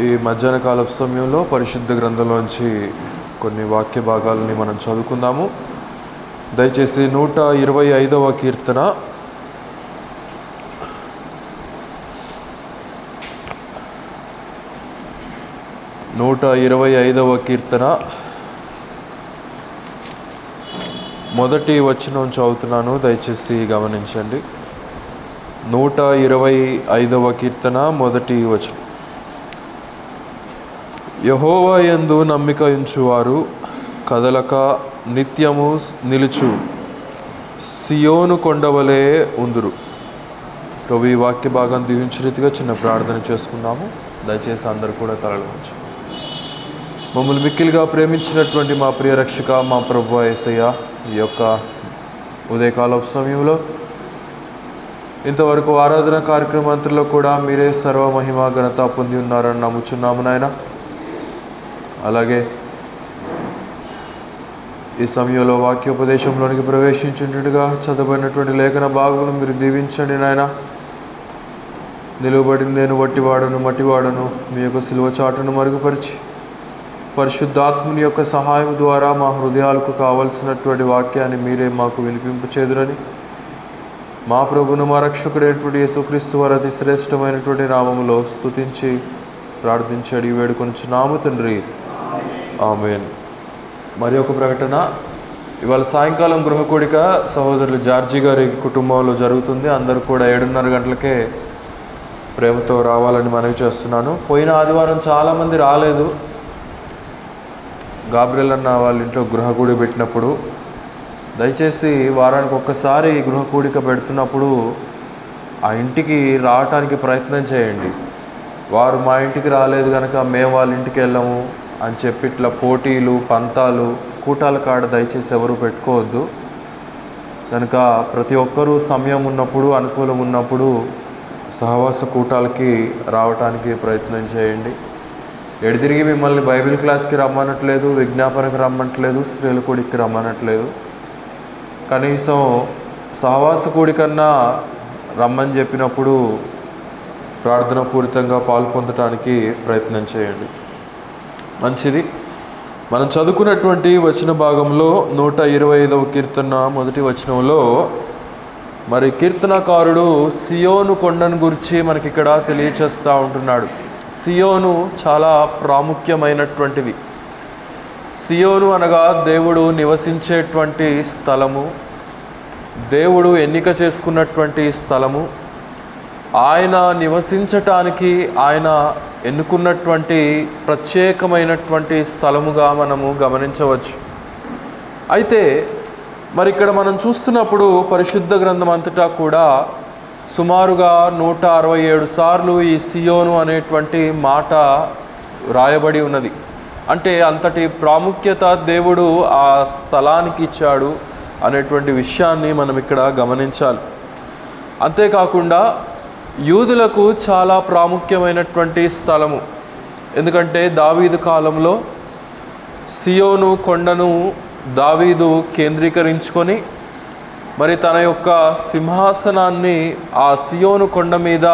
ఈ మధ్యాహ్న కాలపు సమయంలో పరిశుద్ధ గ్రంథంలోంచి కొన్ని వాక్య భాగాలని మనం చదువుకుందాము. దయచేసి 125వ కీర్తన, మొదటి వచనం చదువుతున్నాను, దయచేసి గమనించండి. 125వ కీర్తన మొదటి వచనం. యెహోవా యందు నమ్మిక ఉంచువారు కదలక నిత్యము నిలుచు సియోను కొండవలే ఉందురు. ప్రభు ఈ వాక్య భాగం దీవించే రీతిగా చిన్న ప్రార్థన చేసుకుందాము. దయచేసి అందరూ కూడా తలలు వంచు. మమ్మల్ని మిక్కిలిగా ప్రేమించినటువంటి మా ప్రియ రక్షక, మా ప్రభు యేసయ్య, ఈ యొక్క ఉదయకాలపు సమయంలో ఇంతవరకు ఆరాధన కార్యక్రమంలో కూడా మీరే సర్వ మహిమ ఘనత పొంది ఉన్నారని నమ్ముచున్నాము నాయన. అలాగే ఈ సమయంలో వాక్యోపదేశంలోనికి ప్రవేశించుంటుగా చదవబడినటువంటి లేఖన భాగమును మీరు దీవించండి నాయన. నిలువబడి నేను వట్టివాడను మట్టివాడను మీ యొక్క సిలువ చాటును మరుగుపరిచి పరిశుద్ధాత్ముని యొక్క సహాయం ద్వారా మా హృదయాలకు కావలసినటువంటి వాక్యాన్ని మీరే మాకు వినిపింపచేదురని మా ప్రభును మా రక్షకుడైనటువంటి యేసుక్రీస్తు వారి అతి శ్రేష్టమైనటువంటి నామములో స్తుతించి ప్రార్థించి అడిగి వేడుకొనుచున్నాము తండ్రి, ఆమేన్. మరి ఒక ప్రకటన, ఇవాళ సాయంకాలం గృహకూడిక సహోదరులు జార్జి గారి కుటుంబంలో జరుగుతుంది. అందరూ కూడా 7:30 గంటలకే ప్రేమతో రావాలని మనవి చేస్తున్నాను. పోయిన ఆదివారం చాలామంది రాలేదు. గాబ్రియల్ అన్న వాళ్ళ ఇంట్లో గృహకూడి పెట్టినప్పుడు దయచేసి వారానికి ఒక్కసారి గృహకూడిక పెడుతున్నప్పుడు ఆ ఇంటికి రావటానికి ప్రయత్నం చేయండి. వారు మా ఇంటికి రాలేదు కనుక మేము వాళ్ళ ఇంటికి వెళ్ళాము అని చెప్పి ఇట్లా పోటీలు పంతాలు కూటాల కాడ దయచేసి ఎవరు పెట్టుకోవద్దు. కనుక ప్రతి ఒక్కరూ సమయం ఉన్నప్పుడు అనుకూలం ఉన్నప్పుడు సహవాస కూటాలకి రావటానికి ప్రయత్నం చేయండి. ఎడితిరిగి మిమ్మల్ని బైబిల్ క్లాస్కి రమ్మనట్లేదు, విజ్ఞాపనకి రమ్మనట్లేదు, స్త్రీల కూడికి రమ్మనట్లేదు. కనీసం సహవాస కూడికన్నా రమ్మని చెప్పినప్పుడు ప్రార్థనాపూరితంగా పాల్పొందటానికి ప్రయత్నం చేయండి. మంచిది. మనం చదువుకున్నటువంటి వచన భాగంలో 125వ కీర్తన మొదటి వచనంలో మరి కీర్తనకారుడు సియోను కొండను గురించి మనకి ఇక్కడ తెలియచేస్తూ ఉంటున్నాడు. సియోను చాలా ప్రాముఖ్యమైనటువంటిది. సియోను అనగా దేవుడు నివసించేటువంటి స్థలము, దేవుడు ఎన్నిక చేసుకున్నటువంటి స్థలము, ఆయన నివసించటానికి ఆయన ఎన్నుకున్నటువంటి ప్రత్యేకమైనటువంటి స్థలముగా మనము గమనించవచ్చు. అయితే మరి ఇక్కడ మనం చూస్తున్నప్పుడు పరిశుద్ధ గ్రంథం అంతటా కూడా సుమారుగా 167 సార్లు ఈ సియోను అనేటువంటి మాట రాయబడి ఉన్నది. అంటే అంతటి ప్రాముఖ్యత దేవుడు ఆ స్థలానికి ఇచ్చాడు అనేటువంటి విషయాన్ని మనం ఇక్కడ గమనించాలి. అంతేకాకుండా యూదులకు చాలా ప్రాముఖ్యమైనటువంటి స్థలము. ఎందుకంటే దావీదు కాలంలో సియోను కొండను దావీదు కేంద్రీకరించుకొని మరి తన యొక్క సింహాసనాన్ని ఆ సియోను కొండ మీద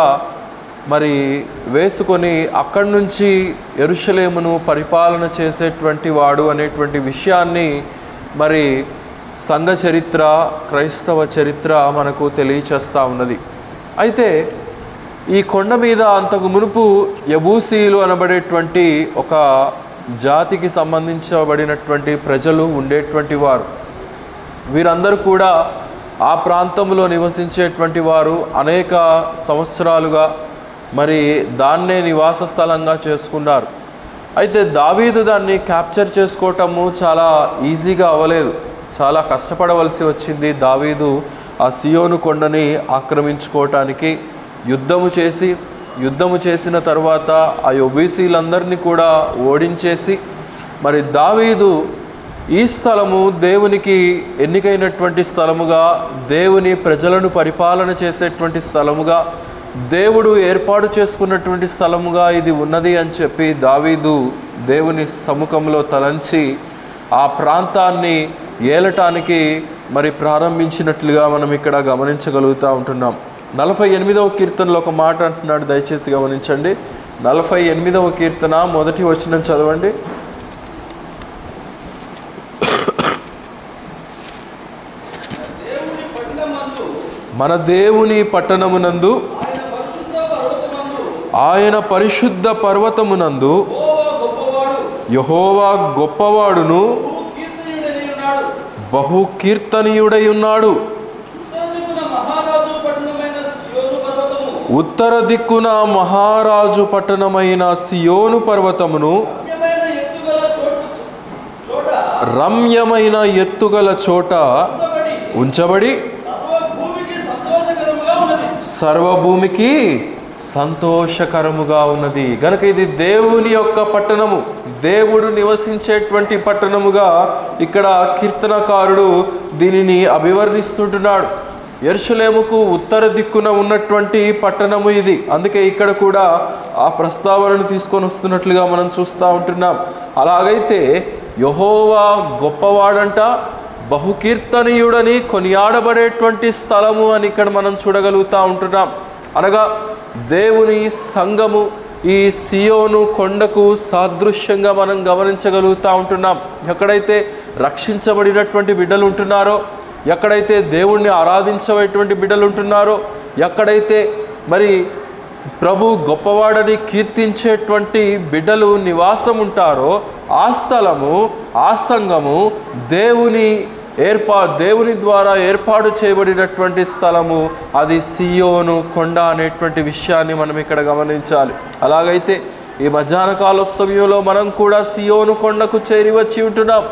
మరి వేసుకొని అక్కడి నుంచి యెరూషలేమును పరిపాలన చేసేటువంటి వాడు అనేటువంటి విషయాన్ని మరి సంఘ చరిత్ర, క్రైస్తవ చరిత్ర మనకు తెలియచేస్తూ ఉన్నది. అయితే ఈ కొండ మీద అంతకు మునుపు యబూసీలు అనబడేటువంటి ఒక జాతికి సంబంధించబడినటువంటి ప్రజలు ఉండేటువంటి వారు. వీరందరూ కూడా ఆ ప్రాంతంలో నివసించేటువంటి వారు అనేక సంవత్సరాలుగా మరి దాన్నే నివాస స్థలంగా చేసుకున్నారు. అయితే దావీదు దాన్ని క్యాప్చర్ చేసుకోవటము చాలా ఈజీగా అవ్వలేదు. చాలా కష్టపడవలసి వచ్చింది దావీదు ఆ సియోను కొండని ఆక్రమించుకోవటానికి. యుద్ధము చేసిన తర్వాత ఆ యెబూసీలందరినీ కూడా ఓడించేసి మరి దావీదు ఈ స్థలము దేవునికి ఎన్నికైనటువంటి స్థలముగా, దేవుని ప్రజలను పరిపాలన చేసేటువంటి స్థలముగా, దేవుడు ఏర్పాటు చేసుకున్నటువంటి స్థలముగా ఇది ఉన్నది అని చెప్పి దావీదు దేవుని సముఖంలో తలంచి ఆ ప్రాంతాన్ని ఏలటానికి మరి ప్రారంభించినట్లుగా మనం ఇక్కడ గమనించగలుగుతూ ఉంటున్నాం. 48వ కీర్తనలో ఒక మాట అంటున్నాడు, దయచేసి గమనించండి. 48వ కీర్తన మొదటి వచనం చదవండి. మన దేవుని పట్టణమునందు ఆయన పరిశుద్ధ పర్వతమునందు యెహోవా గొప్పవాడును బహు కీర్తనీయుడై ఉన్నాడు. ఉత్తర దిక్కున మహారాజు పట్టణమైన సియోను పర్వతమును రమ్యమైన ఎత్తుగల చోట ఉంచబడి సర్వభూమికి సంతోషకరముగా ఉన్నది. గనుక ఇది దేవుని యొక్క పట్టణము, దేవుడు నివసించేటువంటి పట్టణముగా ఇక్కడ కీర్తనకారుడు దీనిని అభివర్ణిస్తుంటున్నాడు. యెరూషలేముకు ఉత్తర దిక్కున ఉన్నటువంటి పట్టణము ఇది. అందుకే ఇక్కడ కూడా ఆ ప్రస్తావనను తీసుకొని వస్తున్నట్లుగా మనం చూస్తూ ఉంటున్నాం. అలాగైతే యెహోవా గొప్పవాడంట, బహుకీర్తనీయుడని కొనియాడబడేటువంటి స్థలము అని ఇక్కడ మనం చూడగలుగుతూ ఉంటున్నాం. అనగా దేవుని సంఘము ఈ సియోను కొండకు సాదృశ్యంగా మనం గమనించగలుగుతూ ఉంటున్నాం. ఎక్కడైతే రక్షించబడినటువంటి బిడ్డలు ఉంటున్నారో, ఎక్కడైతే దేవుణ్ణి ఆరాధించేటువంటి బిడ్డలు ఉంటున్నారో, ఎక్కడైతే మరి ప్రభు గొప్పవాడని కీర్తించేటువంటి బిడ్డలు నివాసం ఉంటారో ఆ స్థలము, ఆ సంఘము దేవుని ద్వారా ఏర్పాటు చేయబడినటువంటి స్థలము. అది సియోను కొండ అనేటువంటి విషయాన్ని మనం ఇక్కడ గమనించాలి. అలాగైతే ఈ మధ్యాహ్న కాల సమయంలో మనం కూడా సియోను కొండకు చేరి వచ్చి ఉంటున్నాం.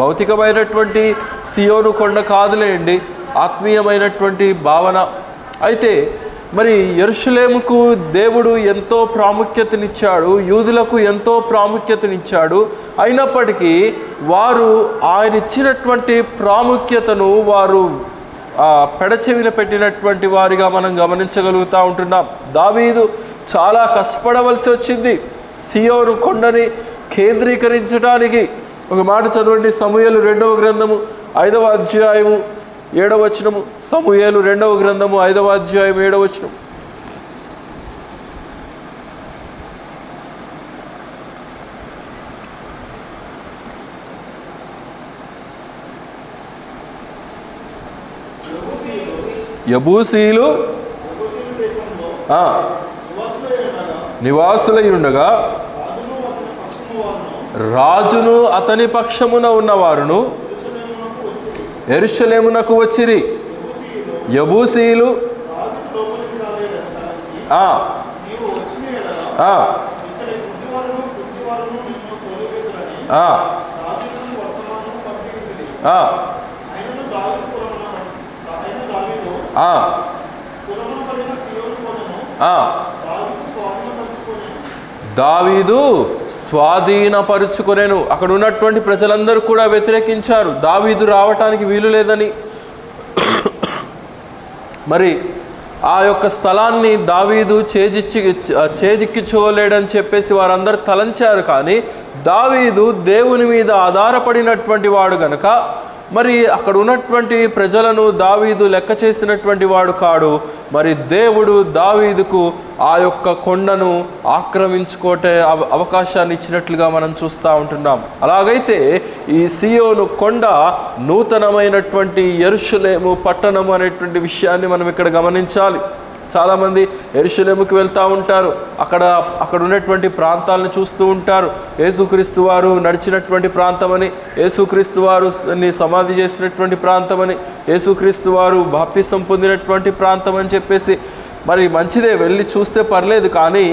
భౌతికమైనటువంటి సియోను కొండ కాదులేండి, ఆత్మీయమైనటువంటి భావన. అయితే మరి యెరూషలేముకు దేవుడు ఎంతో ప్రాముఖ్యతనిచ్చాడు, యూదులకు ఎంతో ప్రాముఖ్యతనిచ్చాడు. అయినప్పటికీ వారు ఆయన ఇచ్చినటువంటి ప్రాముఖ్యతను వారు పెడచెవిన పెట్టినటువంటి వారిగా మనం గమనించగలుగుతూ ఉంటున్నాం. దావీదు చాలా కష్టపడవలసి వచ్చింది సియోను కొండని కేంద్రీకరించడానికి. ఒక మాట చదవండి, సమూయేలు 2వ గ్రంథము 5వ అధ్యాయము 7వ వచనము. సమూయేలు 2వ గ్రంథము 5వ అధ్యాయం 7వ వచనం. యబూసీలు నివాసులై ఉండగా రాజును అతని పక్షమున ఉన్నవారును యెరూషలేమునకు వచ్చిరి. యబూసీలు దావీదు స్వాధీనపరుచుకొనెను. అక్కడ ఉన్నటువంటి ప్రజలందరూ కూడా వ్యతిరేకించారు, దావీదు రావటానికి వీలు లేదని. మరి ఆ యొక్క స్థలాన్ని దావీదు చేజిక్కించుకోలేడని చెప్పేసి వారందరూ తలంచారు. కానీ దావీదు దేవుని మీద ఆధారపడినటువంటి వాడు గనక మరి అక్కడ ఉన్నటువంటి ప్రజలను దావీదు లెక్క చేసినటువంటి వాడు కాడు. మరి దేవుడు దావీదుకు ఆ యొక్క కొండను ఆక్రమించుకోటే అవకాశాన్ని ఇచ్చినట్లుగా మనం చూస్తూ ఉంటున్నాం. అలాగైతే ఈ సియోను కొండ నూతనమైనటువంటి యెరూషలేము పట్టణము అనేటువంటి విషయాన్ని మనం ఇక్కడ గమనించాలి. చాలామంది యెరూషలేముకి వెళ్తూ ఉంటారు, అక్కడ ఉన్నటువంటి ప్రాంతాలను చూస్తూ ఉంటారు. యేసుక్రీస్తు వారు నడిచినటువంటి ప్రాంతమని, యేసుక్రీస్తు వారు సమాధి చేసినటువంటి ప్రాంతమని, యేసుక్రీస్తు వారు బాప్తిసం పొందినటువంటి ప్రాంతం అని చెప్పేసి మరి మంచిదే, వెళ్ళి చూస్తే పర్లేదు. కానీ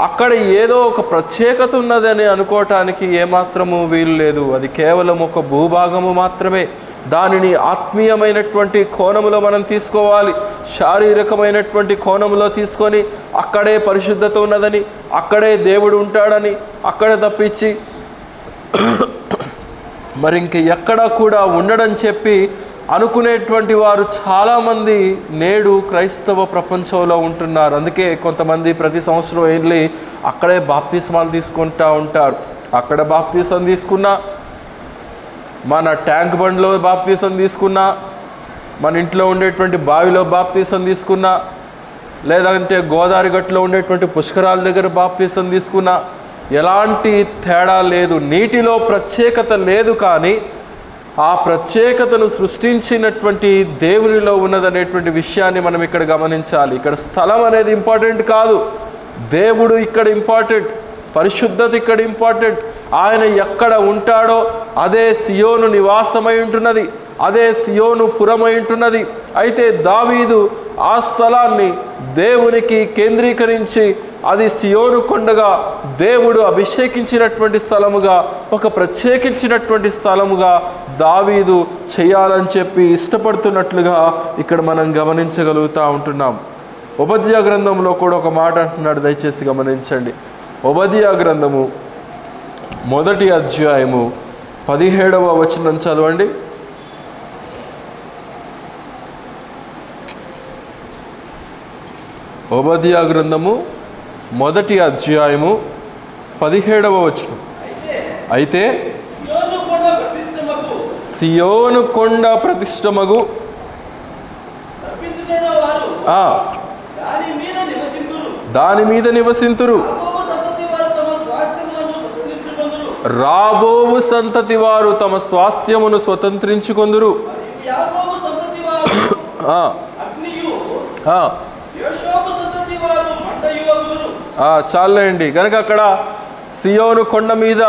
అక్కడ ఏదో ఒక ప్రత్యేకత ఉన్నదని అనుకోవటానికి ఏమాత్రము వీలు లేదు. అది కేవలం ఒక భూభాగము మాత్రమే. దానిని ఆత్మీయమైనటువంటి కోణములో మనం తీసుకోవాలి, శారీరకమైనటువంటి కోణములో తీసుకొని అక్కడే పరిశుద్ధత ఉన్నదని, అక్కడే దేవుడు ఉంటాడని, అక్కడే తప్పించి మరి ఇంక ఎక్కడా కూడా ఉండడని చెప్పి అనుకునేటువంటి వారు చాలామంది నేడు క్రైస్తవ ప్రపంచంలో ఉంటున్నారు. అందుకే కొంతమంది ప్రతి సంవత్సరం వెళ్ళి అక్కడే బాప్తిస్మాలు తీసుకుంటూ ఉంటారు. అక్కడ బాప్తిసం తీసుకున్నా, మన ట్యాంక్ బండ్లో బాప్తిసం తీసుకున్నా, మన ఇంట్లో ఉండేటువంటి బావిలో బాప్తిసం తీసుకున్నా, లేదంటే గోదావరి గట్టులో ఉండేటువంటి పుష్కరాల దగ్గర బాప్తీసం తీసుకున్నా ఎలాంటి తేడా లేదు. నీటిలో ప్రత్యేకత లేదు, కానీ ఆ ప్రత్యేకతను సృష్టించినటువంటి దేవునిలో ఉన్నదనేటువంటి విషయాన్ని మనం ఇక్కడ గమనించాలి. ఇక్కడ స్థలం అనేది ఇంపార్టెంట్ కాదు, దేవుడు ఇక్కడ ఇంపార్టెంట్, పరిశుద్ధత ఇక్కడ ఇంపార్టెంట్. ఆయన ఎక్కడ ఉంటాడో అదే సియోను నివాసమై ఉంటున్నది, అదే సియోను పురమై ఉంటున్నది. అయితే దావీదు ఆ స్థలాన్ని దేవునికి కేంద్రీకరించి అది సియోను కొండగా, దేవుడు అభిషేకించినటువంటి స్థలముగా, ఒక ప్రత్యేకించినటువంటి స్థలముగా దావీదు చేయాలని చెప్పి ఇష్టపడుతున్నట్లుగా ఇక్కడ మనం గమనించగలుగుతూ ఉంటున్నాం. ఓబద్యా గ్రంథంలో కూడా ఒక మాట అంటున్నాడు, దయచేసి గమనించండి. ఓబద్యా గ్రంథము 1వ అధ్యాయము 17వ వచనం చదవండి. ఓబద్యా గ్రంథము 1వ అధ్యాయము 17వ వచనం. అయితే సియోను కొండ ప్రతిష్టమగు దాని మీద నివసింతురు, రాబోవు సంతతి వారు తమ స్వాస్థ్యమును స్వతంత్రించుకొందురు. చాలండి. కనుక అక్కడ సియోను కొండ మీద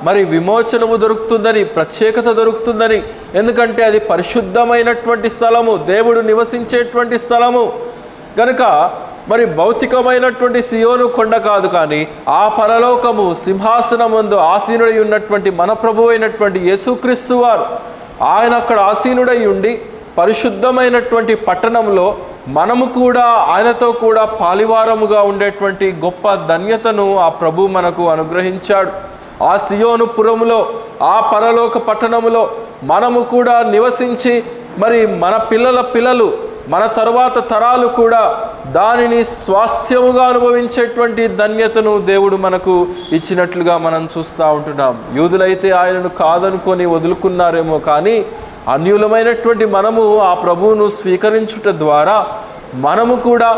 మరి విమోచనము దొరుకుతుందని, ప్రత్యేకత దొరుకుతుందని, ఎందుకంటే అది పరిశుద్ధమైనటువంటి స్థలము, దేవుడు నివసించేటువంటి స్థలము. కనుక మరి భౌతికమైనటువంటి సియోను కొండ కాదు, కానీ ఆ పరలోకము సింహాసనమందు ఆసీనుడై ఉన్నటువంటి మన ప్రభువు అయినటువంటి యేసుక్రీస్తు వారు, ఆయన అక్కడ ఆసీనుడై ఉండి పరిశుద్ధమైనటువంటి పట్టణంలో మనము కూడా ఆయనతో కూడా పాలివారముగా ఉండేటువంటి గొప్ప ధన్యతను ఆ ప్రభు మనకు అనుగ్రహించాడు. ఆ సియోను పురములో, ఆ పరలోక పట్టణములో మనము కూడా నివసించి మరి మన పిల్లలు, మన తరువాత తరాలు కూడా దానిని స్వాస్థ్యముగా అనుభవించేటువంటి ధన్యతను దేవుడు మనకు ఇచ్చినట్లుగా మనం చూస్తూ ఉంటున్నాం. యూదులైతే ఆయనను కాదనుకొని వదులుకున్నారేమో, కానీ అన్యులమైనటువంటి మనము ఆ ప్రభువును స్వీకరించుట ద్వారా మనము కూడా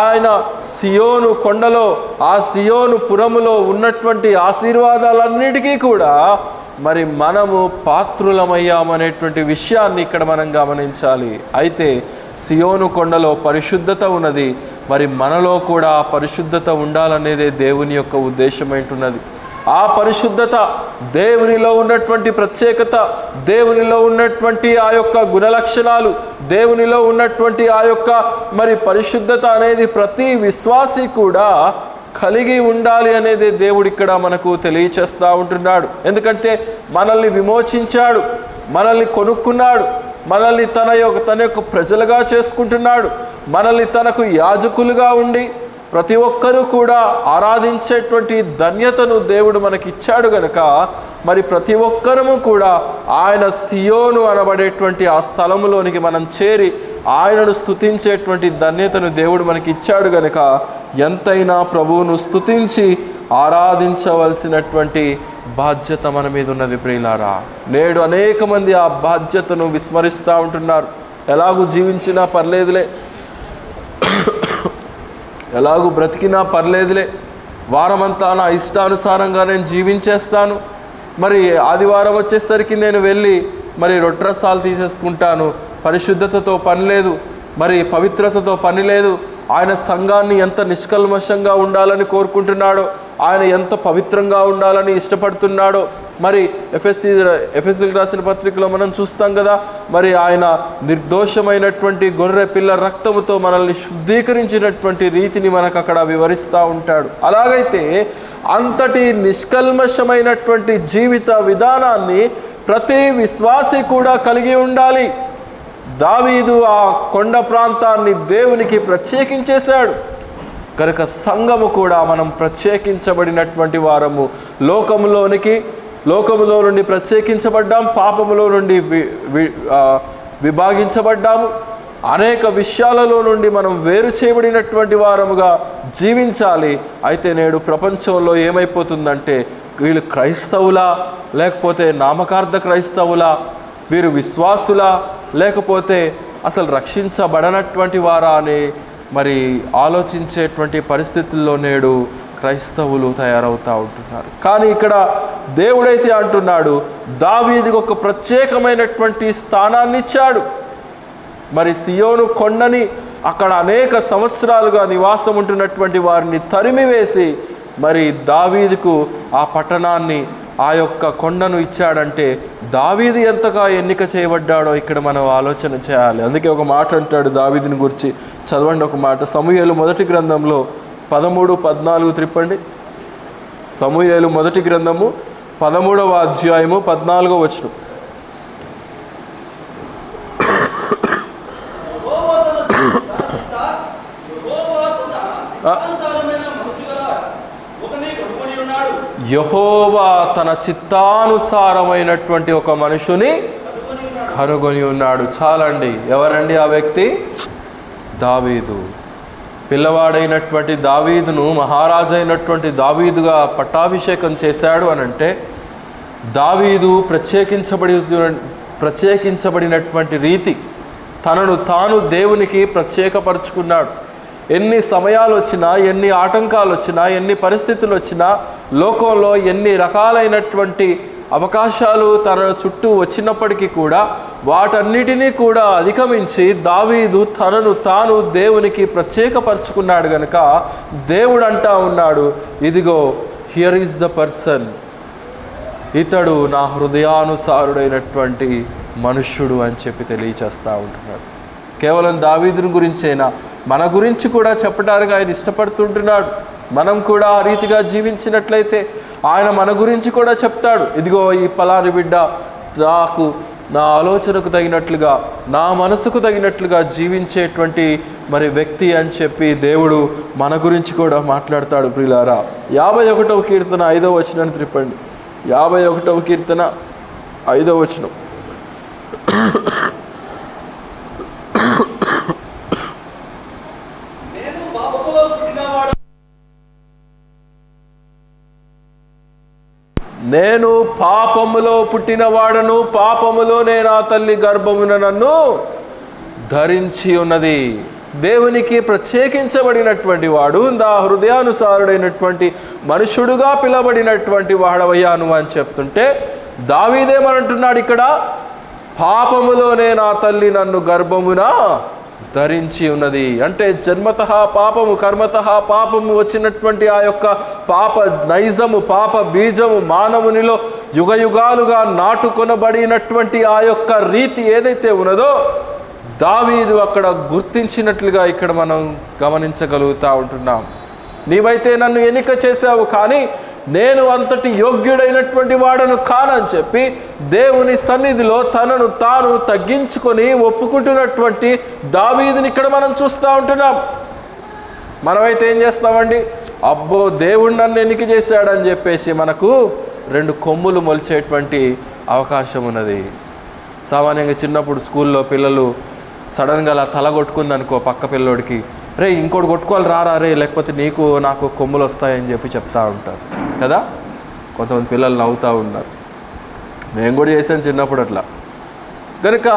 ఆయన సియోను కొండలో, ఆ సియోను పురములో ఉన్నటువంటి ఆశీర్వాదాలన్నిటికీ కూడా మరి మనము పాత్రులమయ్యామనేటువంటి విషయాన్ని ఇక్కడ మనం గమనించాలి. అయితే సియోను కొండలో పరిశుద్ధత ఉన్నది, మరి మనలో కూడా ఆ పరిశుద్ధత ఉండాలనేదే దేవుని యొక్క ఉద్దేశమైంటున్నది. ఆ పరిశుద్ధత, దేవునిలో ఉన్నటువంటి ప్రత్యేకత, దేవునిలో ఉన్నటువంటి ఆ యొక్క గుణలక్షణాలు, దేవునిలో ఉన్నటువంటి ఆ యొక్క మరి పరిశుద్ధత అనేది ప్రతి విశ్వాసి కూడా కలిగి ఉండాలి అనేది దేవుడు ఇక్కడ మనకు తెలియచేస్తూ ఉంటున్నాడు. ఎందుకంటే మనల్ని విమోచించాడు, మనల్ని కొనుక్కున్నాడు, మనల్ని తన యొక్క ప్రజలుగా చేసుకుంటున్నాడు, మనల్ని తనకు యాజకులుగా ఉండి ప్రతి ఒక్కరూ కూడా ఆరాధించేటువంటి ధన్యతను దేవుడు మనకి ఇచ్చాడు. గనక మరి ప్రతి ఒక్కరము కూడా ఆయన సియోను అనబడేటువంటి ఆ స్థలములోనికి మనం చేరి ఆయనను స్తుతించేటువంటి ధన్యతను దేవుడు మనకి ఇచ్చాడు. గనక ఎంతైనా ప్రభువును స్తుతించి ఆరాధించవలసినటువంటి బాధ్యత మన మీద ఉన్నది. ప్రియులారా, నేడు అనేక మంది ఆ బాధ్యతను విస్మరిస్తూ ఉంటున్నారు. ఎలాగూ జీవించినా పర్లేదులే, ఎలాగూ బ్రతికినా పర్లేదులే, వారమంతా నా ఇష్టానుసారంగా నేను జీవించేస్తాను, మరి ఆదివారం వచ్చేసరికి నేను వెళ్ళి మరి రొట్టెరసాలు తీసేసుకుంటాను, పరిశుద్ధతతో పని లేదు, మరి పవిత్రతతో పని లేదు. ఆయన సంఘాన్ని ఎంత నిష్కల్మషంగా ఉండాలని కోరుకుంటున్నాడో, ఆయన ఎంత పవిత్రంగా ఉండాలని ఇష్టపడుతున్నాడో, మరి ఎఫెసీయులకు రాసిన పత్రికలో మనం చూస్తాం కదా, మరి ఆయన నిర్దోషమైనటువంటి గొర్రె పిల్ల రక్తముతో మనల్ని శుద్ధీకరించినటువంటి రీతిని మనకు అక్కడ వివరిస్తూ ఉంటాడు. అలాగైతే అంతటి నిష్కల్మషమైనటువంటి జీవిత విధానాన్ని ప్రతి విశ్వాసి కూడా కలిగి ఉండాలి. దావీదు ఆ కొండ ప్రాంతాన్ని దేవునికి ప్రత్యేకించేశాడు. కనుక సంఘము కూడా మనం ప్రత్యేకించబడినటువంటి వారము. లోకములో నుండి ప్రత్యేకించబడ్డాం, పాపములో నుండి విభాగించబడ్డాము, అనేక విషయాలలో నుండి మనం వేరు చేయబడినటువంటి వారముగా జీవించాలి. అయితే నేడు ప్రపంచంలో ఏమైపోతుందంటే, వీళ్ళు క్రైస్తవులా లేకపోతే నామకార్థ క్రైస్తవులా, వీరు విశ్వాసులా లేకపోతే అసలు రక్షించబడనటువంటి వారా అనే మరి ఆలోచించేటువంటి పరిస్థితుల్లో నేడు క్రైస్తవులు తయారవుతూ ఉంటున్నారు. కానీ ఇక్కడ దేవుడైతే అంటున్నాడు, దావీదుకు ఒక ప్రత్యేకమైనటువంటి స్థానాన్ని ఇచ్చాడు. మరి సియోను కొండని అక్కడ అనేక సంవత్సరాలుగా నివాసం ఉంటున్నటువంటి వారిని తరిమివేసి మరి దావీదుకు ఆ పట్టణాన్ని, ఆ యొక్క కొండను ఇచ్చాడంటే దావీదు ఎంతగా ఎన్నిక చేయబడ్డాడో ఇక్కడ మనం ఆలోచన చేయాలి. అందుకే ఒక మాట అంటాడు దావీదుని గురించి, చదవండి ఒక మాట. సమూయేలు మొదటి గ్రంథంలో 13-14 త్రిప్పండి. సమూయేలు మొదటి గ్రంథము 13వ అధ్యాయము 14వ వచనం. యెహోవా తన చిత్తానుసారమైనటువంటి ఒక మనుషుని కనుగొని ఉన్నాడు. చాలండి. ఎవరండి ఆ వ్యక్తి? దావీదు. పిల్లవాడైనటువంటి దావీదును మహారాజైనటువంటి దావీదుగా పట్టాభిషేకం చేశాడు అనంటే దావీదు ప్రత్యేకించబడినటువంటి రీతి, తనను తాను దేవునికి ప్రత్యేకపరుచుకున్నాడు. ఎన్ని సమయాలు వచ్చినా, ఎన్ని ఆటంకాలు వచ్చినా, ఎన్ని పరిస్థితులు వచ్చినా, లోకంలో ఎన్ని రకాలైనటువంటి అవకాశాలు తన చుట్టూ వచ్చినప్పటికీ కూడా వాటన్నిటినీ కూడా అధిగమించి దావీదు తనను తాను దేవునికి ప్రత్యేకపరుచుకున్నాడు గనుక దేవుడు అంటా ఉన్నాడు, ఇదిగో హియర్ ఈజ్ ద పర్సన్, ఇతడు నా హృదయానుసారుడైనటువంటి మనుష్యుడు అని చెప్పి తెలియచేస్తూ ఉంటున్నాడు. కేవలం దావీదుని గురించేనా, మన గురించి కూడా చెప్పడానికి ఆయన ఇష్టపడుతుంటున్నాడు. మనం కూడా ఆ రీతిగా జీవించినట్లయితే ఆయన మన గురించి కూడా చెప్తాడు, ఇదిగో ఈ పలాని బిడ్డ నాకు నా ఆలోచనకు తగినట్లుగా, నా మనసుకు తగినట్లుగా జీవించేటువంటి మరి వ్యక్తి అని చెప్పి దేవుడు మన గురించి కూడా మాట్లాడతాడు. ప్రియులారా, 51వ కీర్తన 5వ వచనాన్ని త్రిప్పండి. 51వ కీర్తన 5వ వచనం. నేను పాపములో పుట్టినవాడను, పాపములోనే నా తల్లి గర్భమున నన్ను ధరించి ఉన్నది. దేవునికి ప్రత్యేకించబడినటువంటి వాడు, నా హృదయానుసారుడైనటువంటి మనుషుడుగా పిలబడినటువంటి వాడవయ్యాను అని చెప్తుంటే దావీదేమనంటున్నాడు ఇక్కడ, పాపములోనే నా తల్లి నన్ను గర్భమున ధరించి ఉన్నది. అంటే జన్మతః పాపము, కర్మతః పాపము వచ్చినటువంటి ఆ యొక్క పాప నైజము, పాప బీజము మానవునిలో యుగయుగాలుగా నాటుకొనబడినటువంటి ఆ యొక్క రీతి ఏదైతే ఉన్నదో దావీదు అక్కడ గుర్తించినట్లుగా ఇక్కడ మనం గమనించగలుగుతూ ఉంటున్నాం. నీవైతే నన్ను ఎన్నిక చేశావు, కానీ నేను అంతటి యోగ్యుడైనటువంటి వాడను కానని చెప్పి దేవుని సన్నిధిలో తనను తాను తగ్గించుకొని ఒప్పుకుంటున్నటువంటి దావీదుని ఇక్కడ మనం చూస్తూ ఉంటున్నాం. మనమైతే ఏం చేస్తామండి, అబ్బో దేవుడు నన్ను ఎన్నిక చేశాడని చెప్పేసి మనకు 2 కొమ్ములు మొలిచేటువంటి అవకాశం ఉన్నది. సామాన్యంగా చిన్నప్పుడు స్కూల్లో పిల్లలు సడన్గా అలా తల కొట్టుకుందనుకో పక్క పిల్లోడికి, రే ఇంకోటి కొట్టుకోవాలి రారా రే, లేకపోతే నీకు నాకు కొమ్ములు వస్తాయని చెప్పి చెప్తూ ఉంటారు కదా. కొంతమంది పిల్లలు నవ్వుతూ ఉన్నారు. నేను కూడా చేశాను చిన్నప్పుడు అట్లా. కనుక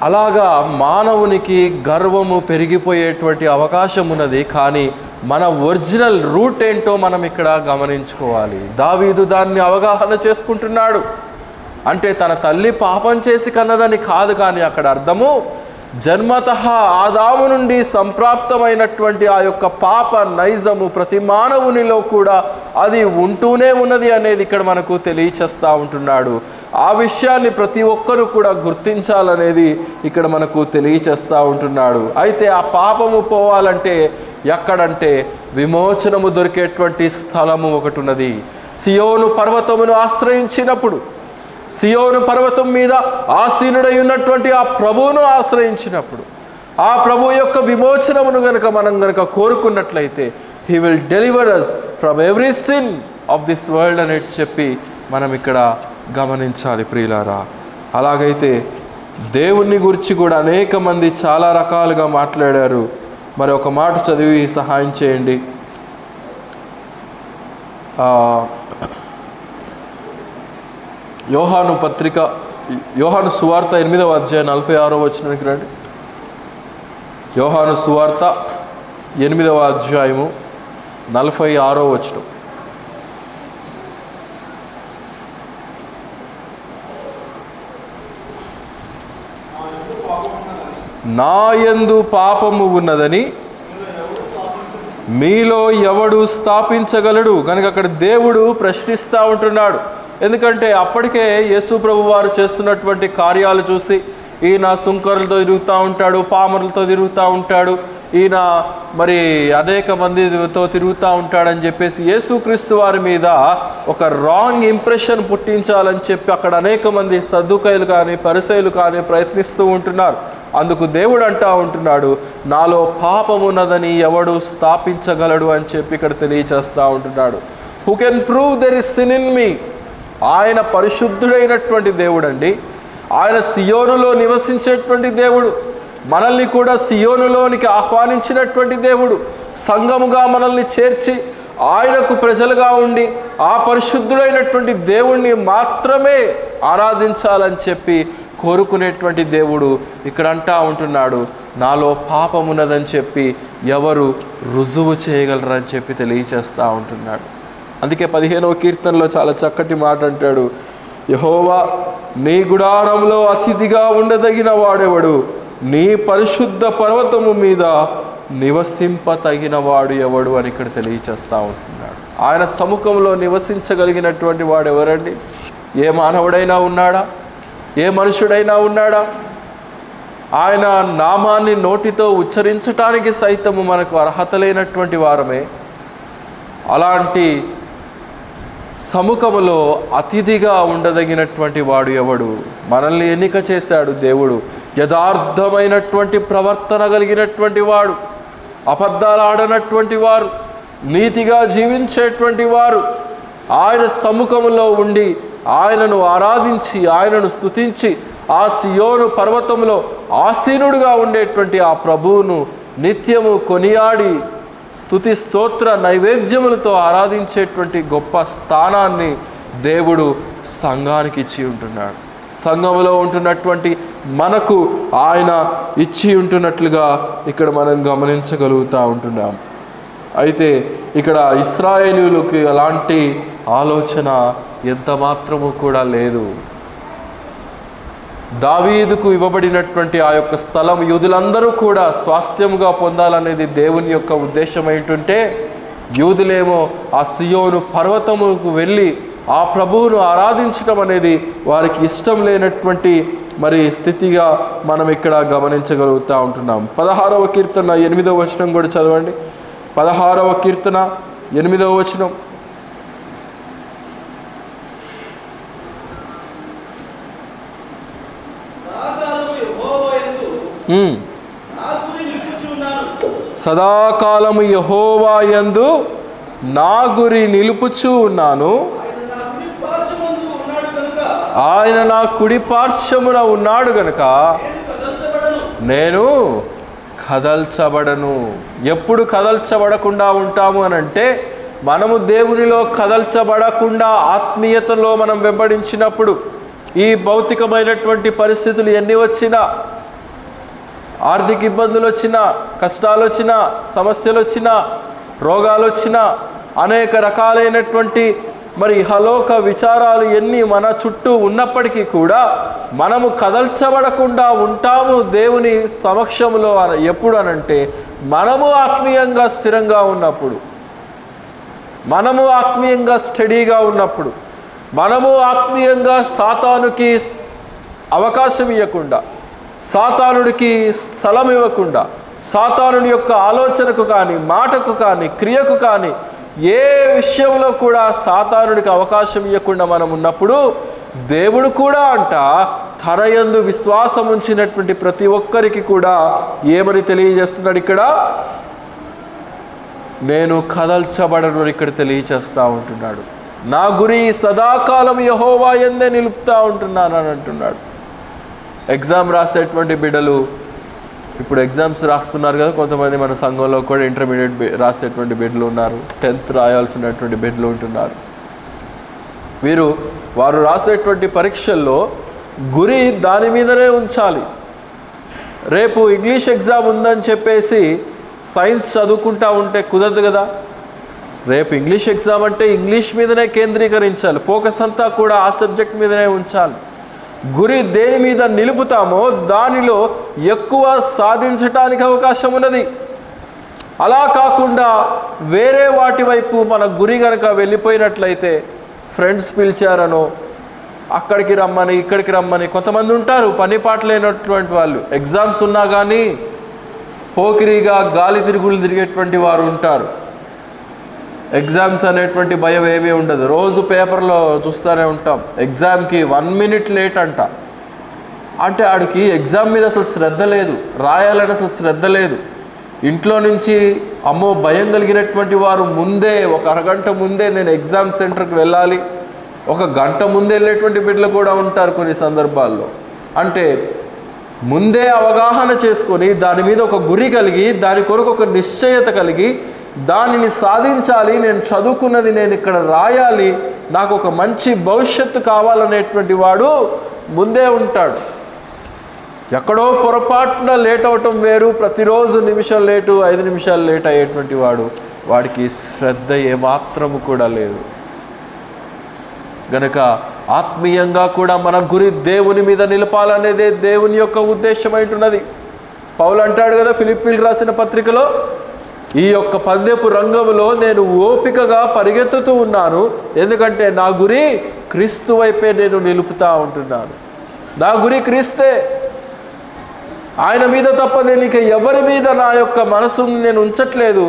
అలాగా మానవునికి గర్వము పెరిగిపోయేటువంటి అవకాశం ఉన్నది. కానీ మన ఒరిజినల్ రూట్ ఏంటో మనం ఇక్కడ గమనించుకోవాలి. దావీదు దాన్ని అవగాహన చేసుకుంటున్నాడు. అంటే తన తల్లి పాపం చేసి కన్నదని కాదు, కానీ అక్కడ అర్థము జన్మతః ఆదాము నుండి సంప్రాప్తమైనటువంటి ఆ యొక్క పాప నైజము ప్రతి మానవునిలో కూడా అది ఉంటూనే ఉన్నది అనేది ఇక్కడ మనకు తెలియచేస్తూ ఉంటున్నాడు. ఆ విషయాన్ని ప్రతి ఒక్కరూ కూడా గుర్తించాలనేది ఇక్కడ మనకు తెలియచేస్తూ ఉంటున్నాడు. అయితే ఆ పాపము పోవాలంటే ఎక్కడంటే విమోచనము దొరికేటువంటి స్థలము ఒకటి ఉన్నది. సియోను పర్వతమును ఆశ్రయించినప్పుడు, సియోను పర్వతం మీద ఆసీనుడై ఉన్నటువంటి ఆ ప్రభువును ఆశ్రయించినప్పుడు, ఆ ప్రభు యొక్క విమోచనమును మనం గనక కోరుకున్నట్లయితే he will deliver us from every sin of this world అని చెప్పి మనం ఇక్కడ గమనించాలి ప్రియులారా. అలాగైతే దేవుని గురించి కూడా అనేక మంది చాలా రకాలుగా మాట్లాడారు. మరి ఒక మాట చదివి సహాయం చేయండి. యోహాను సువార్త 8వ అధ్యాయం 46వ వచనానికి రండి. యోహాను సువార్త 8వ అధ్యాయము 46వ వచనం. నా యందు పాపము ఉన్నదని మీలో ఎవడు స్థాపించగలడు? కనుక అక్కడ దేవుడు ప్రశ్నిస్తూ ఉంటున్నాడు. ఎందుకంటే అప్పటికే యేసు ప్రభు వారు చేస్తున్నటువంటి కార్యాలు చూసి, ఈయన సుంకరులతో తిరుగుతూ ఉంటాడు, పామరులతో తిరుగుతూ ఉంటాడు, ఈయన మరి అనేక మందితో తిరుగుతూ ఉంటాడని చెప్పేసి యేసుక్రీస్తు వారి మీద ఒక రాంగ్ ఇంప్రెషన్ పుట్టించాలని చెప్పి అక్కడ అనేక మంది సద్దుకైలు కానీ పరిసయ్యులు కానీ ప్రయత్నిస్తూ ఉంటున్నారు. అందుకు దేవుడు అంటూ ఉంటున్నాడు, నాలో పాపమున్నదని ఎవడు స్థాపించగలడు అని చెప్పి ఇక్కడ తెలియచేస్తూ ఉంటున్నాడు. Who can prove there is sin in me? ఆయన పరిశుద్ధుడైనటువంటి దేవుడు అండి. ఆయన సియోనులో నివసించేటువంటి దేవుడు. మనల్ని కూడా సియోనులోనికి ఆహ్వానించినటువంటి దేవుడు. సంఘముగా మనల్ని చేర్చి ఆయనకు ప్రజలుగా ఉండి ఆ పరిశుద్ధుడైనటువంటి దేవుణ్ణి మాత్రమే ఆరాధించాలని చెప్పి కోరుకునేటువంటి దేవుడు ఇక్కడ అంటా ఉంటున్నాడు, నాలో పాపమున్నదని చెప్పి ఎవరు రుజువు చేయగలరని చెప్పి తెలియచేస్తూ ఉంటున్నాడు. అందుకే 15వ కీర్తనలో చాలా చక్కటి మాట అంటాడు, యెహోవా నీ గుడారంలో అతిథిగా ఉండదగిన వాడెవడు? నీ పరిశుద్ధ పర్వతము మీద నివసింపతగిన వాడు ఎవడు అని ఇక్కడ తెలియచేస్తూ ఉంటున్నాడు. ఆయన సముఖంలో నివసించగలిగినటువంటి వాడు ఎవరండి? ఏ మానవుడైనా ఉన్నాడా? ఏ మనుషుడైనా ఉన్నాడా? ఆయన నామాన్ని నోటితో ఉచ్చరించటానికి సైతము మనకు అర్హత లేనటువంటి వారమే. అలాంటి సముఖములో అతిథిగా ఉండదగినటువంటి వాడు ఎవడు? మనల్ని ఎన్నిక చేశాడు దేవుడు. యథార్థమైనటువంటి ప్రవర్తన కలిగినటువంటి వాడు, అబద్ధాలు ఆడనటువంటి వారు, నీతిగా జీవించేటువంటి వారు ఆయన సముఖములో ఉండి ఆయనను ఆరాధించి ఆయనను స్తుతించి ఆ సియోను పర్వతంలో ఆసీనుడుగా ఉండేటువంటి ఆ ప్రభువును నిత్యము కొనియాడి స్తుతి స్తోత్ర నైవేద్యములతో ఆరాధించేటువంటి గొప్ప స్థానాన్ని దేవుడు సంఘానికి ఇచ్చి ఉంటున్నాడు. సంఘంలో ఉంటున్నటువంటి మనకు ఆయన ఇచ్చి ఉంటున్నట్లుగా ఇక్కడ మనం గమనించగలుగుతూ ఉంటున్నాం. అయితే ఇక్కడ ఇశ్రాయేలీయులకు అలాంటి ఆలోచన ఎంత మాత్రము కూడా లేదు. దావీదుకు ఇవ్వబడినటువంటి ఆ యొక్క స్థలం యూదులందరూ కూడా స్వాస్థ్యముగా పొందాలనేది దేవుని యొక్క ఉద్దేశం ఏంటంటే, యూదులేమో ఆ సియోను పర్వతముకు వెళ్ళి ఆ ప్రభువును ఆరాధించడం అనేది వారికి ఇష్టం లేనటువంటి మరి స్థితిగా మనం ఇక్కడ గమనించగలుగుతూ ఉంటున్నాం. 16వ కీర్తన 8వ వచనం కూడా చదవండి. 16వ కీర్తన 8వ వచనం. సదాకాలము యెహోవా యందు నా గురి నిలుపుచూ ఉన్నాను. ఆయన నా కుడి పార్శ్వమున ఉన్నాడు గనుక నేను కదల్చబడను. ఎప్పుడు కదల్చబడకుండా ఉంటాము అని అంటే, మనము దేవునిలో కదల్చబడకుండా ఆత్మీయతలో మనం వెంబడించినప్పుడు ఈ భౌతికమైనటువంటి పరిస్థితులు ఎన్ని వచ్చినా, ఆర్థిక ఇబ్బందులు వచ్చినా, కష్టాలు వచ్చినా, సమస్యలు వచ్చినా, రోగాలు వచ్చినా, అనేక రకాలైనటువంటి మరి ఇహలోక విచారాలు ఎన్ని మన చుట్టూ ఉన్నప్పటికీ కూడా మనము కదల్చబడకుండా ఉంటాము దేవుని సమక్షంలో. ఎప్పుడు అనంటే, మనము ఆత్మీయంగా స్థిరంగా ఉన్నప్పుడు, మనము ఆత్మీయంగా స్టడీగా ఉన్నప్పుడు, మనము ఆత్మీయంగా సాతానుకి అవకాశం ఇవ్వకుండా, సాతానుడికి స్థలం ఇవ్వకుండా, సాతానుడి యొక్క ఆలోచనకు కానీ, మాటకు కానీ, క్రియకు కానీ, ఏ విషయంలో కూడా సాతానుడికి అవకాశం ఇవ్వకుండా మనం ఉన్నప్పుడు దేవుడు కూడా తన యందు విశ్వాసం ఉంచినటువంటి ప్రతి ఒక్కరికి కూడా ఏమని తెలియజేస్తున్నాడు ఇక్కడ? నేను కదల్చబడను ఇక్కడ తెలియచేస్తూ ఉంటున్నాడు. నా గురి సదాకాలం యెహోవా యందే నిలుపుతూ ఉంటున్నాను అని అంటున్నాడు. ఎగ్జామ్ రాసేటువంటి బిడ్డలు, ఇప్పుడు ఎగ్జామ్స్ రాస్తున్నారు కదా, కొంతమంది మన సంఘంలో కూడా ఇంటర్మీడియట్ రాసేటువంటి బిడ్డలు ఉన్నారు, 10th రాయాల్సినటువంటి బిడ్డలు ఉంటున్నారు. వారు రాసేటువంటి పరీక్షల్లో గురి దాని మీదనే ఉంచాలి. రేపు ఇంగ్లీష్ ఎగ్జామ్ ఉందని చెప్పేసి సైన్స్ చదువుకుంటా ఉంటే కుదరదు కదా. రేపు ఇంగ్లీష్ ఎగ్జామ్ అంటే ఇంగ్లీష్ మీదనే కేంద్రీకరించాలి, ఫోకస్ అంతా కూడా ఆ సబ్జెక్ట్ మీదనే ఉంచాలి. గురి దేని మీద నిలుపుతామో దానిలో ఎక్కువ సాధించటానికి అవకాశం ఉన్నది. అలా కాకుండా వేరే వాటి వైపు మన గురి కనుక వెళ్ళిపోయినట్లయితే, ఫ్రెండ్స్ పిలిచారనో అక్కడికి రమ్మని ఇక్కడికి రమ్మని, కొంతమంది ఉంటారు పని పాట లేనటువంటి వాళ్ళు, ఎగ్జామ్స్ ఉన్నా కానీ పోకిరిగా గాలి తిరుగులు తిరిగేటువంటి వారు ఉంటారు. ఎగ్జామ్స్ అనేటువంటి భయం ఏమీ ఉండదు. రోజు పేపర్లో చూస్తూనే ఉంటాం, ఎగ్జామ్కి 1 minute లేట్ అంట. అంటే ఆడికి ఎగ్జామ్ మీద అసలు శ్రద్ధ లేదు, రాయాలని అసలు శ్రద్ధ లేదు. ఇంట్లో నుంచి అమ్మో భయం కలిగినటువంటి వారు ముందే, ఒక అరగంట ముందే నేను ఎగ్జామ్ సెంటర్కి వెళ్ళాలి, 1 గంట ముందే వెళ్ళేటువంటి బిడ్డలు కూడా ఉంటారు కొన్ని సందర్భాల్లో. అంటే ముందే అవగాహన చేసుకొని దాని మీద ఒక గురి కలిగి, దాని కొరకు ఒక నిశ్చయత కలిగి, దానిని సాధించాలి, నేను చదువుకున్నది నేను ఇక్కడ రాయాలి, నాకు ఒక మంచి భవిష్యత్తు కావాలనేటువంటి వాడు ముందే ఉంటాడు. ఎక్కడో పొరపాటున లేట్ అవటం వేరు, ప్రతిరోజు నిమిషం లేటు 5 నిమిషాలు లేట్ అయ్యేటువంటి వాడికి శ్రద్ధ ఏమాత్రము కూడా లేదు. గనక ఆత్మీయంగా కూడా మన గురి దేవుని మీద నిలపాలనేదే దేవుని యొక్క ఉద్దేశమైంటున్నది. పౌలు అంటాడు కదా ఫిలిప్పీలకు రాసిన పత్రికలో, ఈ యొక్క పందెపు రంగంలో నేను ఓపికగా పరిగెత్తుతూ ఉన్నాను, ఎందుకంటే నా గురి క్రీస్తు వైపే నేను నిలుపుతూ ఉంటున్నాను. నా గురి క్రీస్తే, ఆయన మీద తప్ప నేను ఇక ఎవరి మీద నా యొక్క మనసుని నేను ఉంచట్లేదు.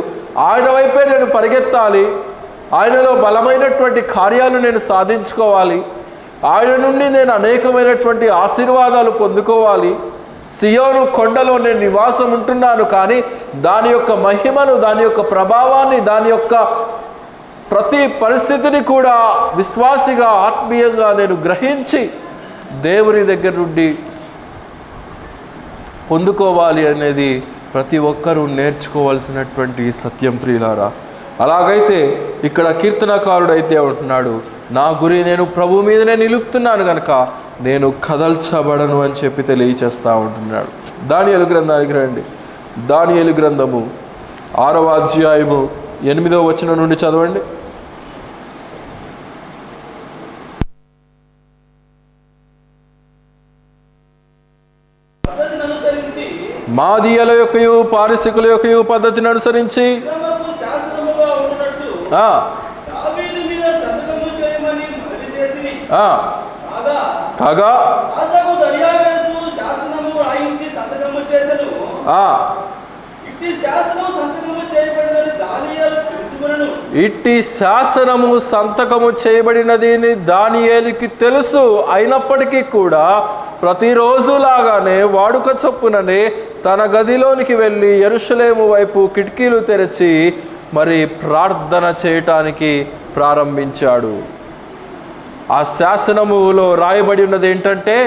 ఆయన వైపే నేను పరిగెత్తాలి, ఆయనలో బలమైనటువంటి కార్యాలు నేను సాధించుకోవాలి, ఆయన నుండి నేను అనేకమైనటువంటి ఆశీర్వాదాలు పొందుకోవాలి. సియోను కొండలో నేను నివాసం ఉంటున్నాను, కానీ దాని యొక్క మహిమను, దాని యొక్క ప్రభావాన్ని, దాని యొక్క ప్రతి పరిస్థితిని కూడా విశ్వాసిగా ఆత్మీయంగా నేను గ్రహించి దేవుని దగ్గర నుండి పొందుకోవాలి అనేది ప్రతి ఒక్కరూ నేర్చుకోవాల్సినటువంటి సత్యం ప్రియులారా. అలాగైతే ఇక్కడ కీర్తనకారుడు అయితే ఉంటున్నాడు, నా గురి నేను ప్రభు మీదనే నిలుపుతున్నాను కనుక నేను కదల్చబడను అని చెప్పి తెలియచేస్తూ ఉంటున్నాడు. దానియేలు గ్రంథానికి రండి. దానియేలు గ్రంథము 6వ అధ్యాయము 8వ వచనం నుండి చదవండి. మాదీయుల యొక్కయు పారసీకుల యొక్కయు పద్ధతిని అనుసరించి కాగా ఇట్టి శాసనము సంతకము చేయబడినది దానియేలుకి తెలుసు. అయినప్పటికీ కూడా ప్రతిరోజులాగానే వాడుక చొప్పుననే తన గదిలోనికి వెళ్ళి యెరూషలేము వైపు కిటికీలు తెరిచి మరి ప్రార్థన చేయటానికి ప్రారంభించాడు. ఆ శాసనములో రాయబడి ఉన్నది ఏంటంటే,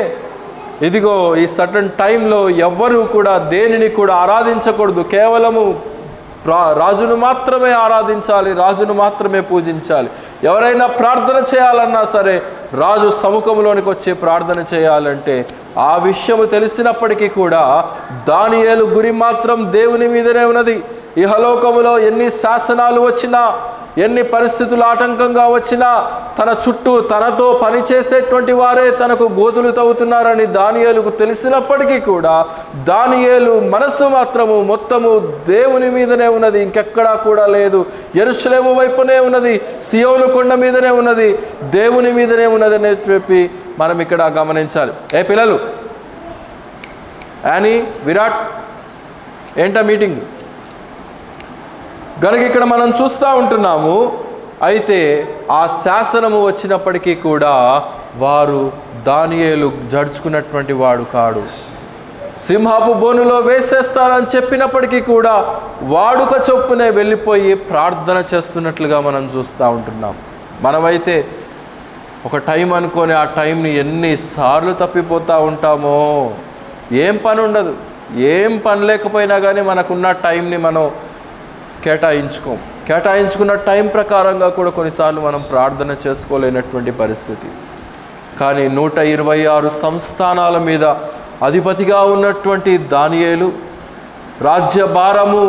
ఇదిగో ఈ సర్టన్ టైంలో ఎవ్వరూ కూడా దేనిని కూడా ఆరాధించకూడదు, కేవలము రాజును మాత్రమే ఆరాధించాలి, రాజును మాత్రమే పూజించాలి. ఎవరైనా ప్రార్థన చేయాలన్నా సరే రాజు సముఖంలోనికి వచ్చి ప్రార్థన చేయాలంటే, ఆ విషయము తెలిసినప్పటికీ కూడా దానియేలు గురి మాత్రం దేవుని మీదనే ఉన్నది. ఇహలోకములో ఎన్ని శాసనాలు వచ్చినా, ఎన్ని పరిస్థితులు ఆటంకంగా వచ్చినా, తన చుట్టూ తనతో పనిచేసేటువంటి వారే తనకు గోతులు తవ్వుతున్నారని దానియేలుకు తెలిసినప్పటికీ కూడా దానియేలు మనస్సు మాత్రము మొత్తము దేవుని మీదనే ఉన్నది, ఇంకెక్కడా కూడా లేదు. యెరూషలేము వైపునే ఉన్నది, సియోను కొండ మీదనే ఉన్నది, దేవుని మీదనే ఉన్నది అని చెప్పి మనం ఇక్కడ గమనించాలి. ఏ పిల్లలు, యానీ, విరాట్, ఏంటా మీటింగ్? కనుక ఇక్కడ మనం చూస్తూ ఉంటున్నాము. అయితే ఆ శాసనము వచ్చినప్పటికీ కూడా వారు దానియేలు జడుచుకున్నటువంటి వాడు కాడు. సింహపు బోనులో వేసేస్తారని చెప్పినప్పటికీ కూడా వాడుక చొప్పునే వెళ్ళిపోయి ప్రార్థన చేస్తున్నట్లుగా మనం చూస్తూ ఉంటున్నాం. మనమైతే ఒక టైం అనుకొని ఆ టైంని ఎన్నిసార్లు తప్పిపోతూ ఉంటామో. ఏం పని ఉండదు, ఏం పని లేకపోయినా కానీ మనకున్న టైంని మనం కేటాయించుకున్న టైం ప్రకారంగా కూడా కొన్నిసార్లు మనం ప్రార్థన చేసుకోలేనటువంటి పరిస్థితి. కానీ 126 సంస్థానాల మీద అధిపతిగా ఉన్నటువంటి దానియేలు, రాజ్యభారము,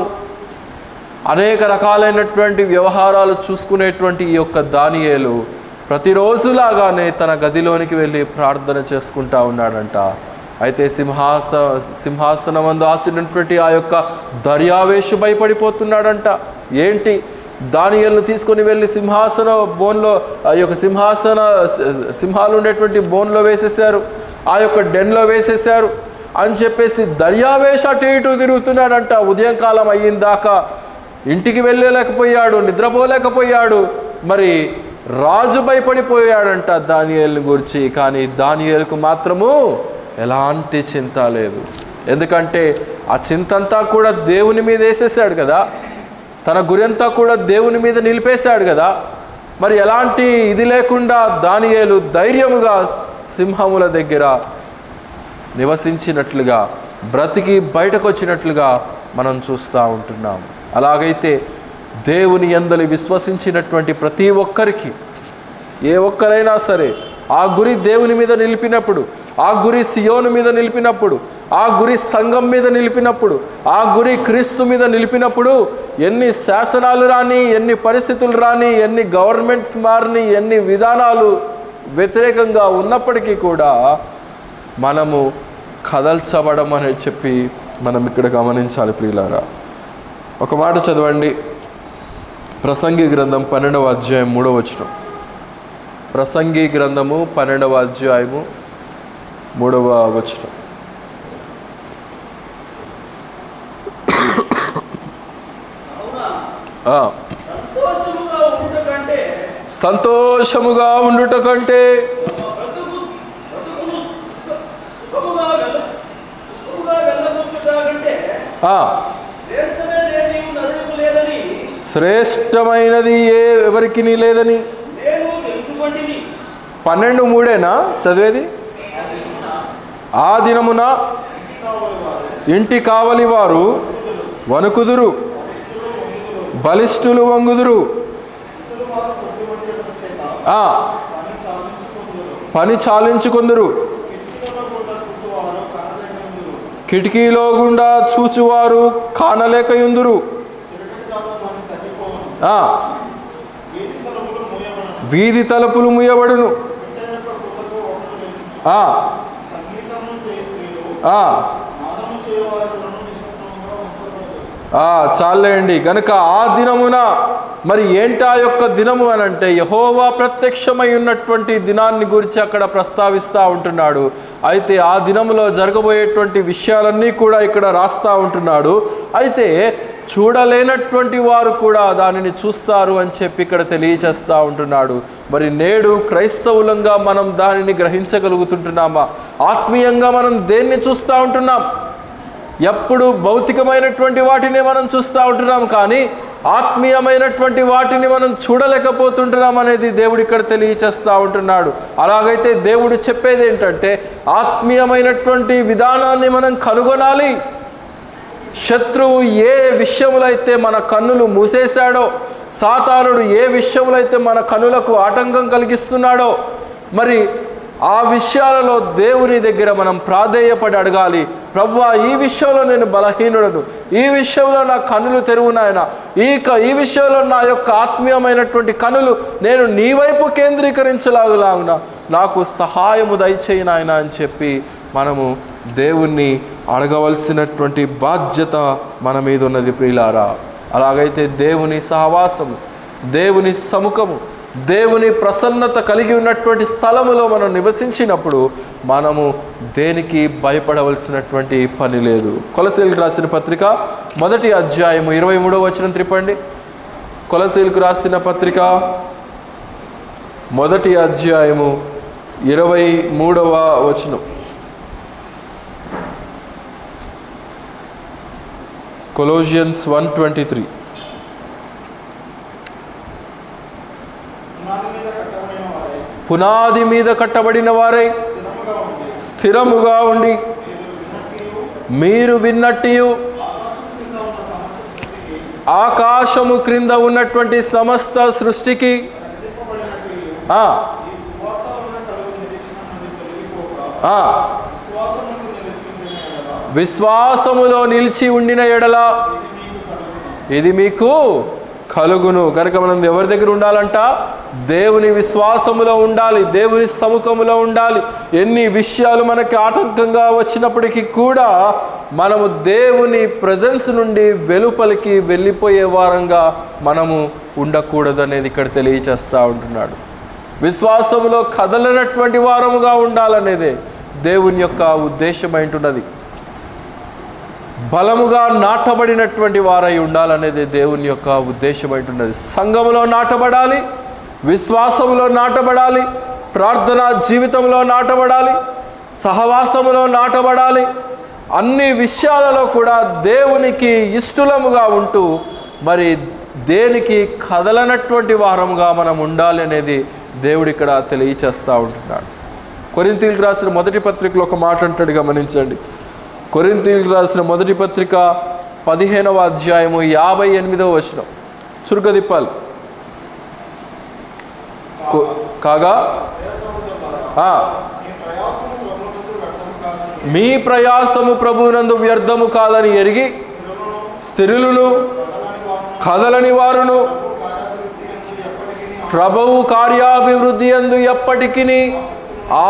అనేక రకాలైనటువంటి వ్యవహారాలు చూసుకునేటువంటి ఈ యొక్క దానియేలు ప్రతిరోజులాగానే తన గదిలోనికి వెళ్ళి ప్రార్థన చేసుకుంటా ఉన్నాడంట. అయితే సింహాసనమందు ఆసీనున్నటువంటి ఆ యొక్క దర్యావేషు భయపడిపోతున్నాడంట. ఏంటి, దానియేలును తీసుకొని వెళ్ళి సింహాసన బోన్లో, ఆ యొక్క సింహాలు ఉండేటువంటి బోన్లో వేసేసారు, ఆ యొక్క డెన్లో వేసేసారు అని చెప్పేసి దర్యావేష అటు ఇటు తిరుగుతున్నాడంట. ఉదయం కాలం అయ్యిందాకా ఇంటికి వెళ్ళలేకపోయాడు, నిద్రపోలేకపోయాడు. మరి రాజు భయపడిపోయాడంట దానియేలుని గురించి. కానీ దానియేలుకు మాత్రము ఎలాంటి చింత లేదు. ఎందుకంటే ఆ చింతంతా కూడా దేవుని మీద వేసేసాడు కదా, తన గురి అంతా కూడా దేవుని మీద నిలిపేశాడు కదా. మరి ఎలాంటి ఇది లేకుండా దానియేలు ధైర్యముగా సింహముల దగ్గర నివసించినట్లుగా, బ్రతికి బయటకు వచ్చినట్లుగా మనం చూస్తూ ఉంటున్నాం. అలాగైతే దేవుని యందలి విశ్వసించినటువంటి ప్రతి ఒక్కరికి, ఏ ఒక్కరైనా సరే, ఆ గురి దేవుని మీద నిలిపినప్పుడు, ఆ గురి సియోను మీద నిలిపినప్పుడు, ఆ గురి సంఘం మీద నిలిపినప్పుడు, ఆ గురి క్రీస్తు మీద నిలిపినప్పుడు, ఎన్ని శాసనాలు రాని, ఎన్ని పరిస్థితులు రాని, ఎన్ని గవర్నమెంట్స్ మారిని, ఎన్ని విధానాలు వ్యతిరేకంగా ఉన్నప్పటికీ కూడా మనము కదల్చబడం అని చెప్పి మనం ఇక్కడ గమనించాలి ప్రియులారా. ఒక మాట చదవండి, ప్రసంగి గ్రంథం 12వ అధ్యాయం 3వ వచనం. ప్రసంగి గ్రంథము 12వ అధ్యాయము 3వ వచనం. సంతోషముగా ఉండుట కంటే శ్రేష్టమైనది ఎవరికి లేదని 12:3 చదివేది. ఆ దినమున ఇంటి కావలి వారు వణుకుదురు, బలిష్ఠులు వంగుదురు, పని చాలించుకొందురు, కిటికీలో గుండా చూచువారు కానలేకయుందురు, వీధి తలుపులు మూయబడును, చాలండి. గనుక ఆ దినమున, మరి ఏంటా యొక్క దినము అని అంటే యెహోవా ప్రత్యక్షమై ఉన్నటువంటి దినాన్ని గురించి అక్కడ ప్రస్తావిస్తూ ఉంటున్నాడు. అయితే ఆ దినములో జరగబోయేటువంటి విషయాలన్నీ కూడా ఇక్కడ రాస్తూ ఉంటున్నాడు. అయితే చూడలేనటువంటి వారు కూడా దానిని చూస్తారు అని చెప్పి ఇక్కడ తెలియచేస్తూ ఉంటున్నాడు. మరి నేడు క్రైస్తవులంగా మనం దానిని గ్రహించగలుగుతుంటున్నామా? ఆత్మీయంగా మనం దేన్ని చూస్తూ ఉంటున్నాం? ఎప్పుడు భౌతికమైనటువంటి వాటిని మనం చూస్తూ ఉంటున్నాం, కానీ ఆత్మీయమైనటువంటి వాటిని మనం చూడలేకపోతుంటున్నాం అనేది దేవుడు ఇక్కడ తెలియచేస్తూ ఉంటున్నాడు. అలాగైతే దేవుడు చెప్పేది ఏంటంటే ఆత్మీయమైనటువంటి విధానాన్ని మనం కనుగొనాలి. శత్రువు ఏ విషయములో అయితే మన కన్నులు మూసేశాడో, సాతానుడు ఏ విషయంలో అయితే మన కన్నులకు ఆటంకం కలిగిస్తున్నాడో, మరి ఆ విషయాలలో దేవుని దగ్గర మనం ప్రాధేయపడి అడగాలి. ప్రభువా, ఈ విషయంలో నేను బలహీనుడను, ఈ విషయంలో నా కన్నులు తెరువునాయన, ఈ విషయంలో నా యొక్క ఆత్మీయమైనటువంటి కన్నులు నేను నీ వైపు కేంద్రీకరించలాగులాగున నాకు సహాయము దయచేయి నాయన అని చెప్పి మనము దేవుణ్ణి అడగవలసినటువంటి బాధ్యత మన మీద ఉన్నది ప్రియులారా. అలాగైతే దేవుని సహవాసము, దేవుని సముఖము, దేవుని ప్రసన్నత కలిగి ఉన్నటువంటి స్థలములో మనం నివసించినప్పుడు మనము దేనికి భయపడవలసినటువంటి పని లేదు. కొలసీలకు రాసిన పత్రిక 1వ అధ్యాయము 23వ వచనం త్రిప్పండి. కొలసీలకు రాసిన పత్రిక 1వ అధ్యాయము 23వ వచనం. కొలోసియన్స్ 1:23. పునాది మీద కట్టబడిన వారై స్థిరముగా ఉండి మీరు విన్నట్టు ఆకాశము క్రింద ఉన్నటువంటి సమస్త సృష్టికి విశ్వాసములో నిలిచి ఉండిన ఎడల ఇది మీకు కలుగును. కనుక మనం ఎవరి దగ్గర ఉండాలంట? దేవుని విశ్వాసములో ఉండాలి, దేవుని సముఖములో ఉండాలి. ఎన్ని విషయాలు మనకి ఆటంకంగా వచ్చినప్పటికీ కూడా మనము దేవుని ప్రెజెన్స్ నుండి వెలుపలికి వెళ్ళిపోయే వారంగా మనము ఉండకూడదనేది ఇక్కడ తెలియచేస్తూ ఉంటున్నాడు. విశ్వాసములో కదలనటువంటి వారముగా ఉండాలనేదే దేవుని యొక్క ఉద్దేశమైంటున్నది. బలముగా నాటబడినటువంటి వారై ఉండాలనేది దేవుని యొక్క ఉద్దేశమైంటున్నది. సంఘములో నాటబడాలి, విశ్వాసములో నాటబడాలి, ప్రార్థనా జీవితంలో నాటబడాలి, సహవాసములో నాటబడాలి. అన్ని విషయాలలో కూడా దేవునికి ఇష్టలముగా ఉంటూ మరి దేనికి కదలనటువంటి వారముగా మనం ఉండాలి అనేది దేవుడు ఇక్కడ తెలియచేస్తూ ఉంటున్నాడు. కొరింథీయులకు రాసిన మొదటి పత్రికలో ఒక మాట అంటాడు, గమనించండి. కొరింథీయులకు రాసిన మొదటి పత్రిక 15వ అధ్యాయము 58వ వచనం. చురుకదిప్పాలి. కాగా మీ ప్రయాసము ప్రభువునందు వ్యర్థము కాదని ఎరిగి స్థిరులను కదలని వారును ప్రభువు కార్యాభివృద్ధి యందు ఎప్పటికీ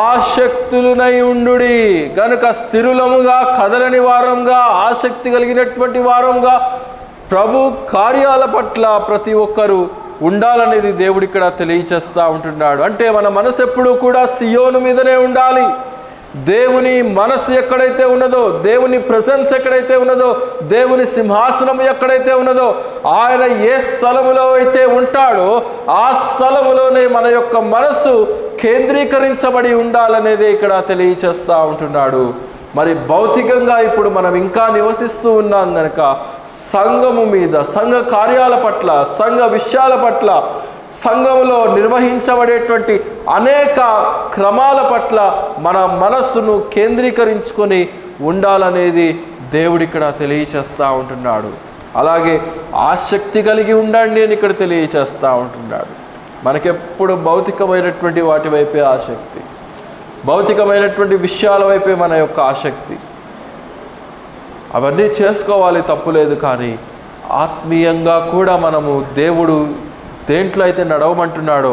ఆసక్తులునై ఉండుడి. గనుక స్థిరులముగా, కదలని వారంగా, ఆసక్తి కలిగినటువంటి వారంగా ప్రభు కార్యాల పట్ల ప్రతి ఒక్కరూ ఉండాలనేది దేవుడు ఇక్కడ తెలియచేస్తూ ఉంటున్నాడు. అంటే మన మనసు ఎప్పుడూ కూడా సియోను మీదనే ఉండాలి. దేవుని మనసు ఎక్కడైతే ఉన్నదో, దేవుని ప్రెసెన్స్ ఎక్కడైతే ఉన్నదో, దేవుని సింహాసనం ఎక్కడైతే ఉన్నదో, ఆయన ఏ స్థలములో అయితే ఉంటాడో ఆ స్థలములోనే మన యొక్క మనస్సు కేంద్రీకరించబడి ఉండాలనేది ఇక్కడ తెలియచేస్తూ ఉంటున్నాడు. మరి భౌతికంగా ఇప్పుడు మనం ఇంకా నివసిస్తూ ఉన్నాం కనుక సంఘము మీద, సంఘ కార్యాల పట్ల, సంఘ విషయాల పట్ల, సంఘములో నిర్వహించబడేటువంటి అనేక క్రమాల పట్ల మన మనస్సును కేంద్రీకరించుకొని ఉండాలనేది దేవుడు ఇక్కడ తెలియచేస్తూ ఉంటున్నాడు. అలాగే ఆసక్తి కలిగి ఉండండి అని ఇక్కడ తెలియచేస్తూ ఉంటున్నాడు. మనకెప్పుడు భౌతికమైనటువంటి వాటి వైపే ఆసక్తి, భౌతికమైనటువంటి విషయాల వైపే మన యొక్క ఆసక్తి. అవన్నీ చేసుకోవాలి, తప్పులేదు. కానీ ఆత్మీయంగా కూడా మనము దేవుడు దేంట్లో అయితే నడవమంటున్నాడో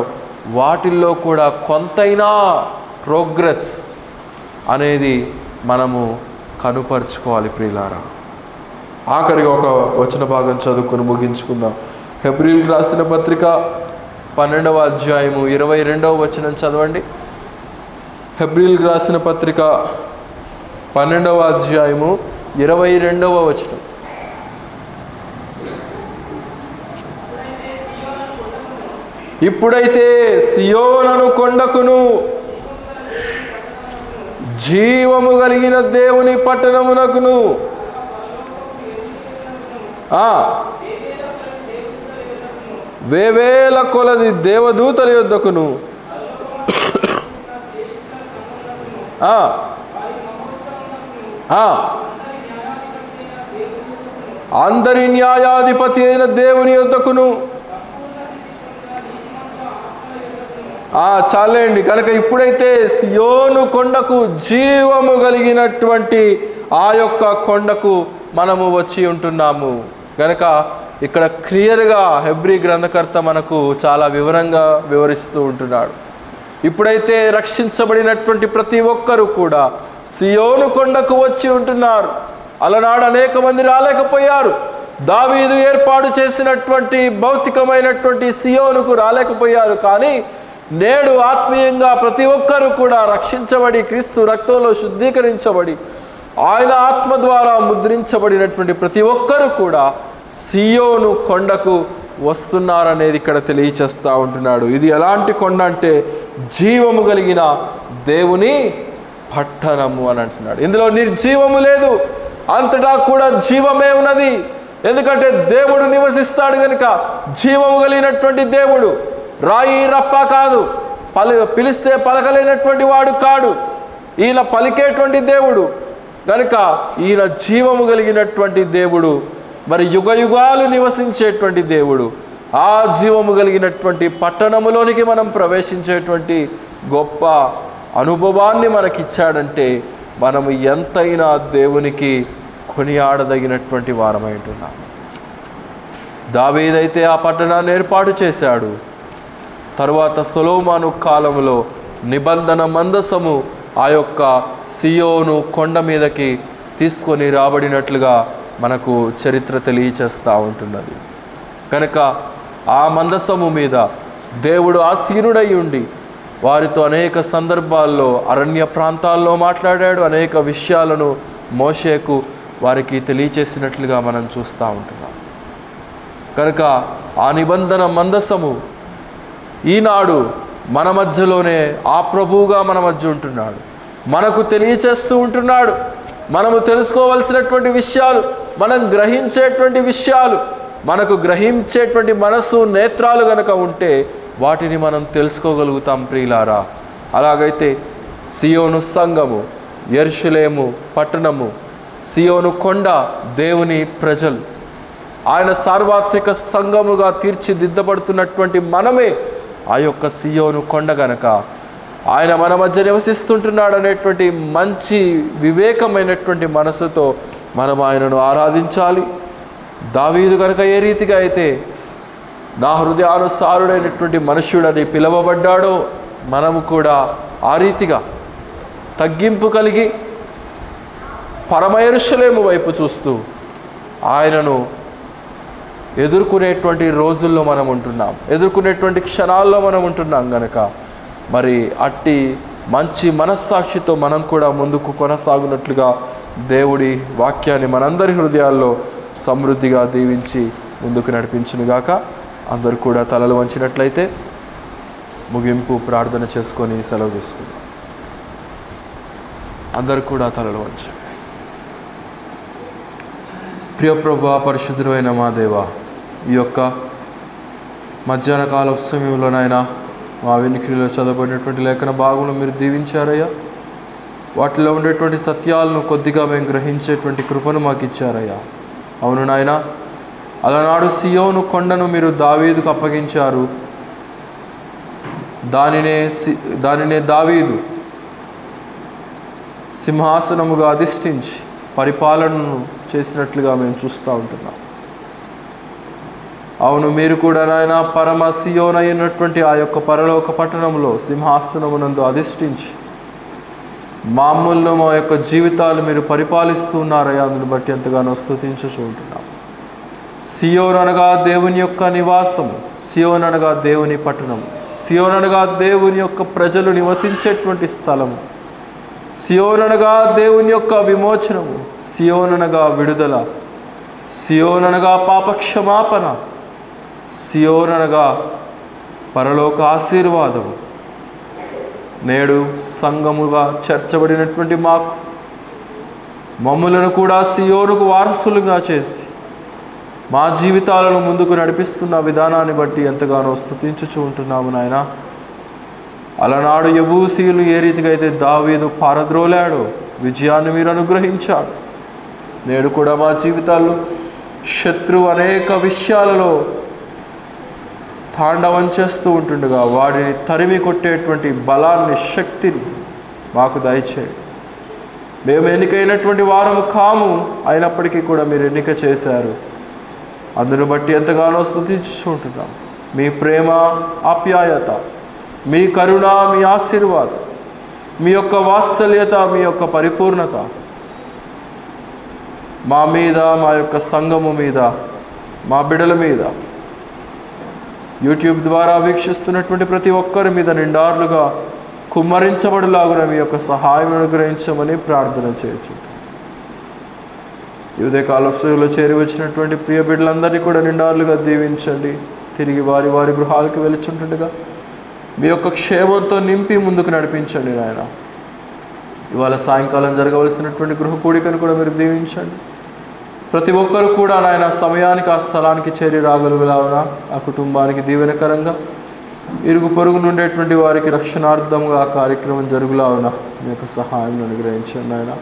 వాటిల్లో కూడా కొంతైనా ప్రోగ్రెస్ అనేది మనము కనుపరుచుకోవాలి ప్రియులారా. ఆఖరిగా ఒక వచన భాగం చదువుకొని ముగించుకుందాం. హెబ్రీయులకు రాసిన పత్రిక 12వ అధ్యాయము 22వ వచనం చదవండి. హెబ్రీయులకు రాసిన పత్రిక 12వ అధ్యాయము 22వ వచనం. ఇప్పుడైతే సియోను కొండకును జీవము కలిగిన దేవుని పట్టణమునకును వేవేల కొలది దేవదూతల యొద్దకును అందరి న్యాయాధిపతి అయిన దేవుని యొద్దకును చాలండి. కనుక ఇప్పుడైతే సియోను కొండకు, జీవము కలిగినటువంటి ఆ యొక్క కొండకు మనము వచ్చి ఉంటున్నాము. కనుక ఇక్కడ క్లియర్గా హెబ్రీ గ్రంథకర్త మనకు చాలా వివరంగా వివరిస్తూ ఉంటున్నాడు. ఇప్పుడైతే రక్షించబడినటువంటి ప్రతి ఒక్కరూ కూడా సియోను కొండకు వచ్చి ఉంటున్నారు. అలనాడు అనేక మంది రాలేకపోయారు. దావీదు ఏర్పాటు చేసినటువంటి భౌతికమైనటువంటి సియోనుకు రాలేకపోయారు. కానీ నేడు ఆత్మీయంగా ప్రతి ఒక్కరూ కూడా రక్షించబడి, క్రీస్తు రక్తంలో శుద్ధీకరించబడి, ఆయన ఆత్మ ద్వారా ముద్రించబడినటువంటి ప్రతి ఒక్కరూ కూడా సియోను కొండకు వస్తున్నారనేది ఇక్కడ తెలియచేస్తూ ఉంటున్నాడు. ఇది ఎలాంటి కొండ అంటే జీవము కలిగిన దేవుని పట్టణము అని అంటున్నాడు. ఇందులో నిర్జీవము లేదు, అంతటా కూడా జీవమే ఉన్నది. ఎందుకంటే దేవుడు నివసిస్తాడు కనుక. జీవము కలిగినటువంటి దేవుడు రాయి రప్ప కాదు, పిలిస్తే పలకలేనటువంటి వాడు కాడు. ఈయన పలికేటువంటి దేవుడు కనుక ఈయన జీవము కలిగినటువంటి దేవుడు, మరి యుగ యుగాలు నివసించేటువంటి దేవుడు. ఆ జీవము కలిగినటువంటి పట్టణములోనికి మనం ప్రవేశించేటువంటి గొప్ప అనుభవాన్ని మనకిచ్చాడంటే మనము ఎంతైనా దేవునికి కొనియాడదగినటువంటి వారమై ఉంటున్నాం. దావీదైతే ఆ పట్టణాన్ని ఏర్పాటు చేశాడు. తరువాత సొలొమోను కాలంలో నిబంధన మందసము ఆ యొక్క సియోను కొండ మీదకి తీసుకొని రాబడినట్లుగా మనకు చరిత్ర తెలియచేస్తూ ఉంటున్నది. కనుక ఆ మందసము మీద దేవుడు ఆసీనుడై ఉండి వారితో అనేక సందర్భాల్లో అరణ్య ప్రాంతాల్లో మాట్లాడాడు. అనేక విషయాలను మోషేకు వారికి తెలియచేసినట్లుగా మనం చూస్తూ ఉంటున్నాం. కనుక ఆ నిబంధన మందసము ఈనాడు మన మధ్యలోనే ఆ ప్రభువుగా మన మధ్య ఉంటున్నాడు. మనకు తెలియచేస్తూ ఉంటున్నాడు. మనము తెలుసుకోవలసినటువంటి విషయాలు, మనం గ్రహించేటువంటి విషయాలు, మనకు గ్రహించేటువంటి మనసు నేత్రాలు గనక ఉంటే వాటిని మనం తెలుసుకోగలుగుతాం ప్రియులారా. అలాగైతే సియోను సంఘము, యెరూషలేము పట్టణము, సియోను కొండ దేవుని ప్రజలు, ఆయన సార్వత్రిక సంఘముగా తీర్చిదిద్దబడుతున్నటువంటి మనమే ఆ యొక్క సియోను కొండ గనక ఆయన మన మధ్య నివసిస్తుంటున్నాడు అనేటువంటి మంచి వివేకమైనటువంటి మనసుతో మనం ఆయనను ఆరాధించాలి. దావీదు కనుక ఏ రీతిగా అయితే నా హృదయానుసారుడైనటువంటి మనుష్యుడని పిలువబడ్డాడో మనము కూడా ఆ రీతిగా తగ్గింపు కలిగి పరమ యెరూషలేము వైపు చూస్తూ ఆయనను ఎదుర్కొనేటువంటి రోజుల్లో మనం ఉంటున్నాం, ఎదుర్కొనేటువంటి క్షణాల్లో మనం ఉంటున్నాం గనక మరి అట్టి మంచి మనస్సాక్షితో మనం కూడా ముందుకు కొనసాగునట్లుగా దేవుడి వాక్యాన్ని మనందరి హృదయాల్లో సమృద్ధిగా దీవించి ముందుకు నడిపించునుగాక. అందరూ కూడా తలలు వంచినట్లయితే ముగింపు ప్రార్థన చేసుకొని సెలవు తీసుకుందాం. అందరూ కూడా తలలు వంచండి. ప్రియ ప్రభువా, పరిశుద్ధుడైన మా దేవా, ఈ యొక్క మధ్యాహ్న కాల సమయంలోనైనా మా వెనుకలో చదవబడినటువంటి లేఖన భాగంలో మీరు దీవించారయ్యా. వాటిలో ఉండేటువంటి సత్యాలను కొద్దిగా మేము గ్రహించేటువంటి కృపను మాకు ఇచ్చారయ్యా. అవును నాయన, అలనాడు సియోను కొండను మీరు దావీదుకు అప్పగించారు. దానినే దావీదు సింహాసనముగా అధిష్ఠించి పరిపాలనను చేసినట్లుగా మేము చూస్తూ ఉంటున్నాం. అవును, మీరు కూడా నాయన పరమ సియోను అయినటువంటి ఆ యొక్క పరలోక పట్టణంలో సింహాసనమునందు అధిష్ఠించి మామూలు మా యొక్క జీవితాలు మీరు పరిపాలిస్తున్నారయ్యా. అందుని బట్టి ఎంతగానో స్తుతించుచూ ఉంటున్నాం. సియోను అనగా దేవుని యొక్క నివాసము, సియోను అనగా దేవుని పట్టణము, సియోను అనగా దేవుని యొక్క ప్రజలు నివసించేటువంటి స్థలము, సియోను అనగా దేవుని యొక్క విమోచనము, సియోను అనగా విడుదల, సియోను అనగా పాపక్షమాపణ, సియోను అనగా పరలోక ఆశీర్వాదము. నేడు సంఘముగా చేర్చబడినటువంటి మాకు మమ్ములను కూడా సియోనుకు వారసులుగా చేసి మా జీవితాలను ముందుకు నడిపిస్తున్న విధానాన్ని బట్టి ఎంతగానో స్తుతించుచూ ఉంటున్నాము నాయన. అలనాడు యెబూసీయులు ఏ రీతిగా అయితే దావీదు పారద్రోలాడో విజయాన్ని మీరు అనుగ్రహించాడు. నేడు కూడా మా జీవితాల్లో శత్రువు అనేక విషయాలలో తాండవం చేస్తూ ఉంటుండగా వాడిని తరిమి కొట్టేటువంటి బలాన్ని, శక్తిని మాకు దయచేయండి. మేము ఎన్నికైనటువంటి వారము కాము, అయినప్పటికీ కూడా మీరు ఎన్నిక చేశారు. అందును బట్టి ఎంతగానో స్తుతించుకుంటున్నాం. మీ ప్రేమ, ఆప్యాయత, మీ కరుణ, మీ ఆశీర్వాదం, మీ యొక్క వాత్సల్యత, మీ యొక్క పరిపూర్ణత మా మీద, మా యొక్క సంఘము మీద, మా బిడ్డల మీద, యూట్యూబ్ ద్వారా వీక్షిస్తున్నటువంటి ప్రతి ఒక్కరి మీద నిండార్లుగా కుమ్మరించబడులాగున మీ యొక్క సహాయం అనుగ్రహించమని ప్రార్థన చేయొచ్చుంటాం. ఈ ఉదయకాల సేవలో చేరి వచ్చినటువంటి ప్రియ బిడ్డలందరినీ కూడా నిండార్లుగా దీవించండి. తిరిగి వారి వారి గృహాలకు వెళుచుంటుండగా మీ యొక్క క్షేమంతో నింపి ముందుకు నడిపించండి నాయన. ఇవాళ సాయంకాలం జరగవలసినటువంటి గృహ కూడికను కూడా మీరు దీవించండి. ప్రతి ఒక్కరు కూడా నాయన సమయానికి ఆ స్థలానికి చేరి రాగలుగులావున ఆ కుటుంబానికి దీవెనకరంగా, ఇరుగు పొరుగు నుండేటువంటి వారికి రక్షణార్థంగా ఆ కార్యక్రమం జరుగులావున మీ యొక్క సహాయం అనుగ్రహించండి నాయన.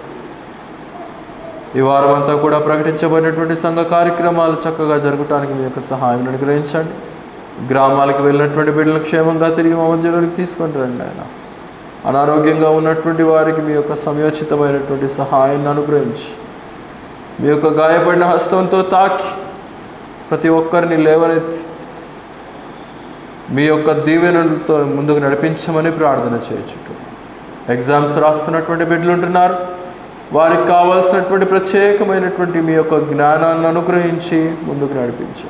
ఈ వారం అంతా కూడా ప్రకటించబడినటువంటి సంఘ కార్యక్రమాలు చక్కగా జరగటానికి మీ యొక్క సహాయం అనుగ్రహించండి. గ్రామాలకు వెళ్ళినటువంటి బిడ్డలను క్షేమంగా తిరిగి మా మధ్యలోకి తీసుకొని రండి ఆయన. అనారోగ్యంగా ఉన్నటువంటి వారికి మీ యొక్క సమయోచితమైనటువంటి సహాయాన్ని అనుగ్రహించి మీ యొక్క గాయపడిన హస్తంతో తాకి ప్రతి ఒక్కరిని లేవనెత్తి మీ యొక్క దీవెనలతో ముందుకు నడిపించమని ప్రార్థన చేయొచ్చు. ఎగ్జామ్స్ రాస్తున్నటువంటి బిడ్డలు ఉంటున్నారు, వారికి కావాల్సినటువంటి ప్రత్యేకమైనటువంటి మీ యొక్క జ్ఞానాన్ని అనుగ్రహించి ముందుకు నడిపించు.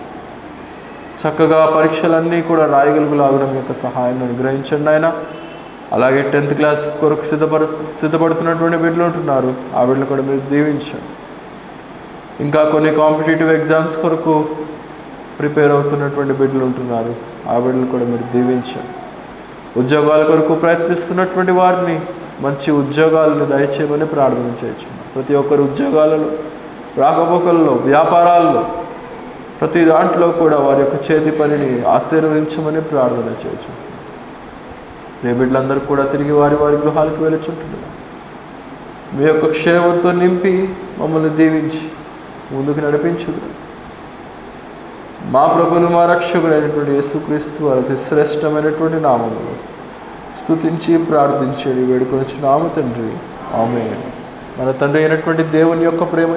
చక్కగా పరీక్షలన్నీ కూడా రాయగలుగులాగున మీ యొక్క సహాయాన్ని అనుగ్రహించండి ఆయన. అలాగే 10th క్లాస్ కొరకు సిద్ధపడుతున్నటువంటి బిడ్డలు ఉంటున్నారు, ఆ బిడ్డలు కూడా మీరు దీవించండి. ఇంకా కొన్ని కాంపిటేటివ్ ఎగ్జామ్స్ కొరకు ప్రిపేర్ అవుతున్నటువంటి బిడ్డలు ఉంటున్నారు, ఆ బిడ్డలు కూడా మీరు దీవించండి. ఉద్యోగాల కొరకు ప్రయత్నిస్తున్నటువంటి వారిని మంచి ఉద్యోగాలను దయచేయమని ప్రార్థన చేయొచ్చు. ప్రతి ఒక్కరు ఉద్యోగాలలో, రాకపోకల్లో, వ్యాపారాల్లో, ప్రతి దాంట్లో కూడా వారి యొక్క చేతి పనిని ఆశీర్వదించమని ప్రార్థన చేయొచ్చు. బిడ్డలందరూ కూడా తిరిగి వారి వారి గృహాలకు వెళ్ళుచుంటున్నారు. మీ యొక్క క్షేమంతో నింపి మమ్మల్ని దీవించి ముందుకు నడిపించుదు. మా ప్రభువును మా రక్షకుడైనటువంటి యేసుక్రీస్తు వారి అతి శ్రేష్టమైనటువంటి నామములో స్తుతించి ప్రార్థించేది వేడుకొనుచున్నాము తండ్రి, ఆమేన్. మన తండ్రి అయినటువంటి దేవుని యొక్క ప్రేమ,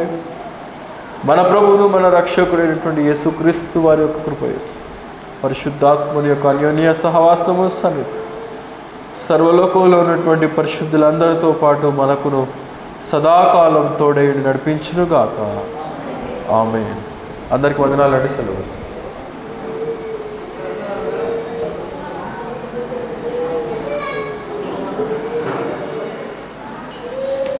మన ప్రభువును మన రక్షకుడైనటువంటి యేసుక్రీస్తు వారి యొక్క కృపయు, పరిశుద్ధాత్ముని యొక్క అన్యోన్య సహవాసము సన్నిధి సర్వలోకంలో ఉన్నటువంటి పరిశుద్ధులందరితో పాటు మనకును సదాకాలం తోడై నడిపించునుగాక. ఆమేన్. అందరికీ వందనాలండి. సెలవు.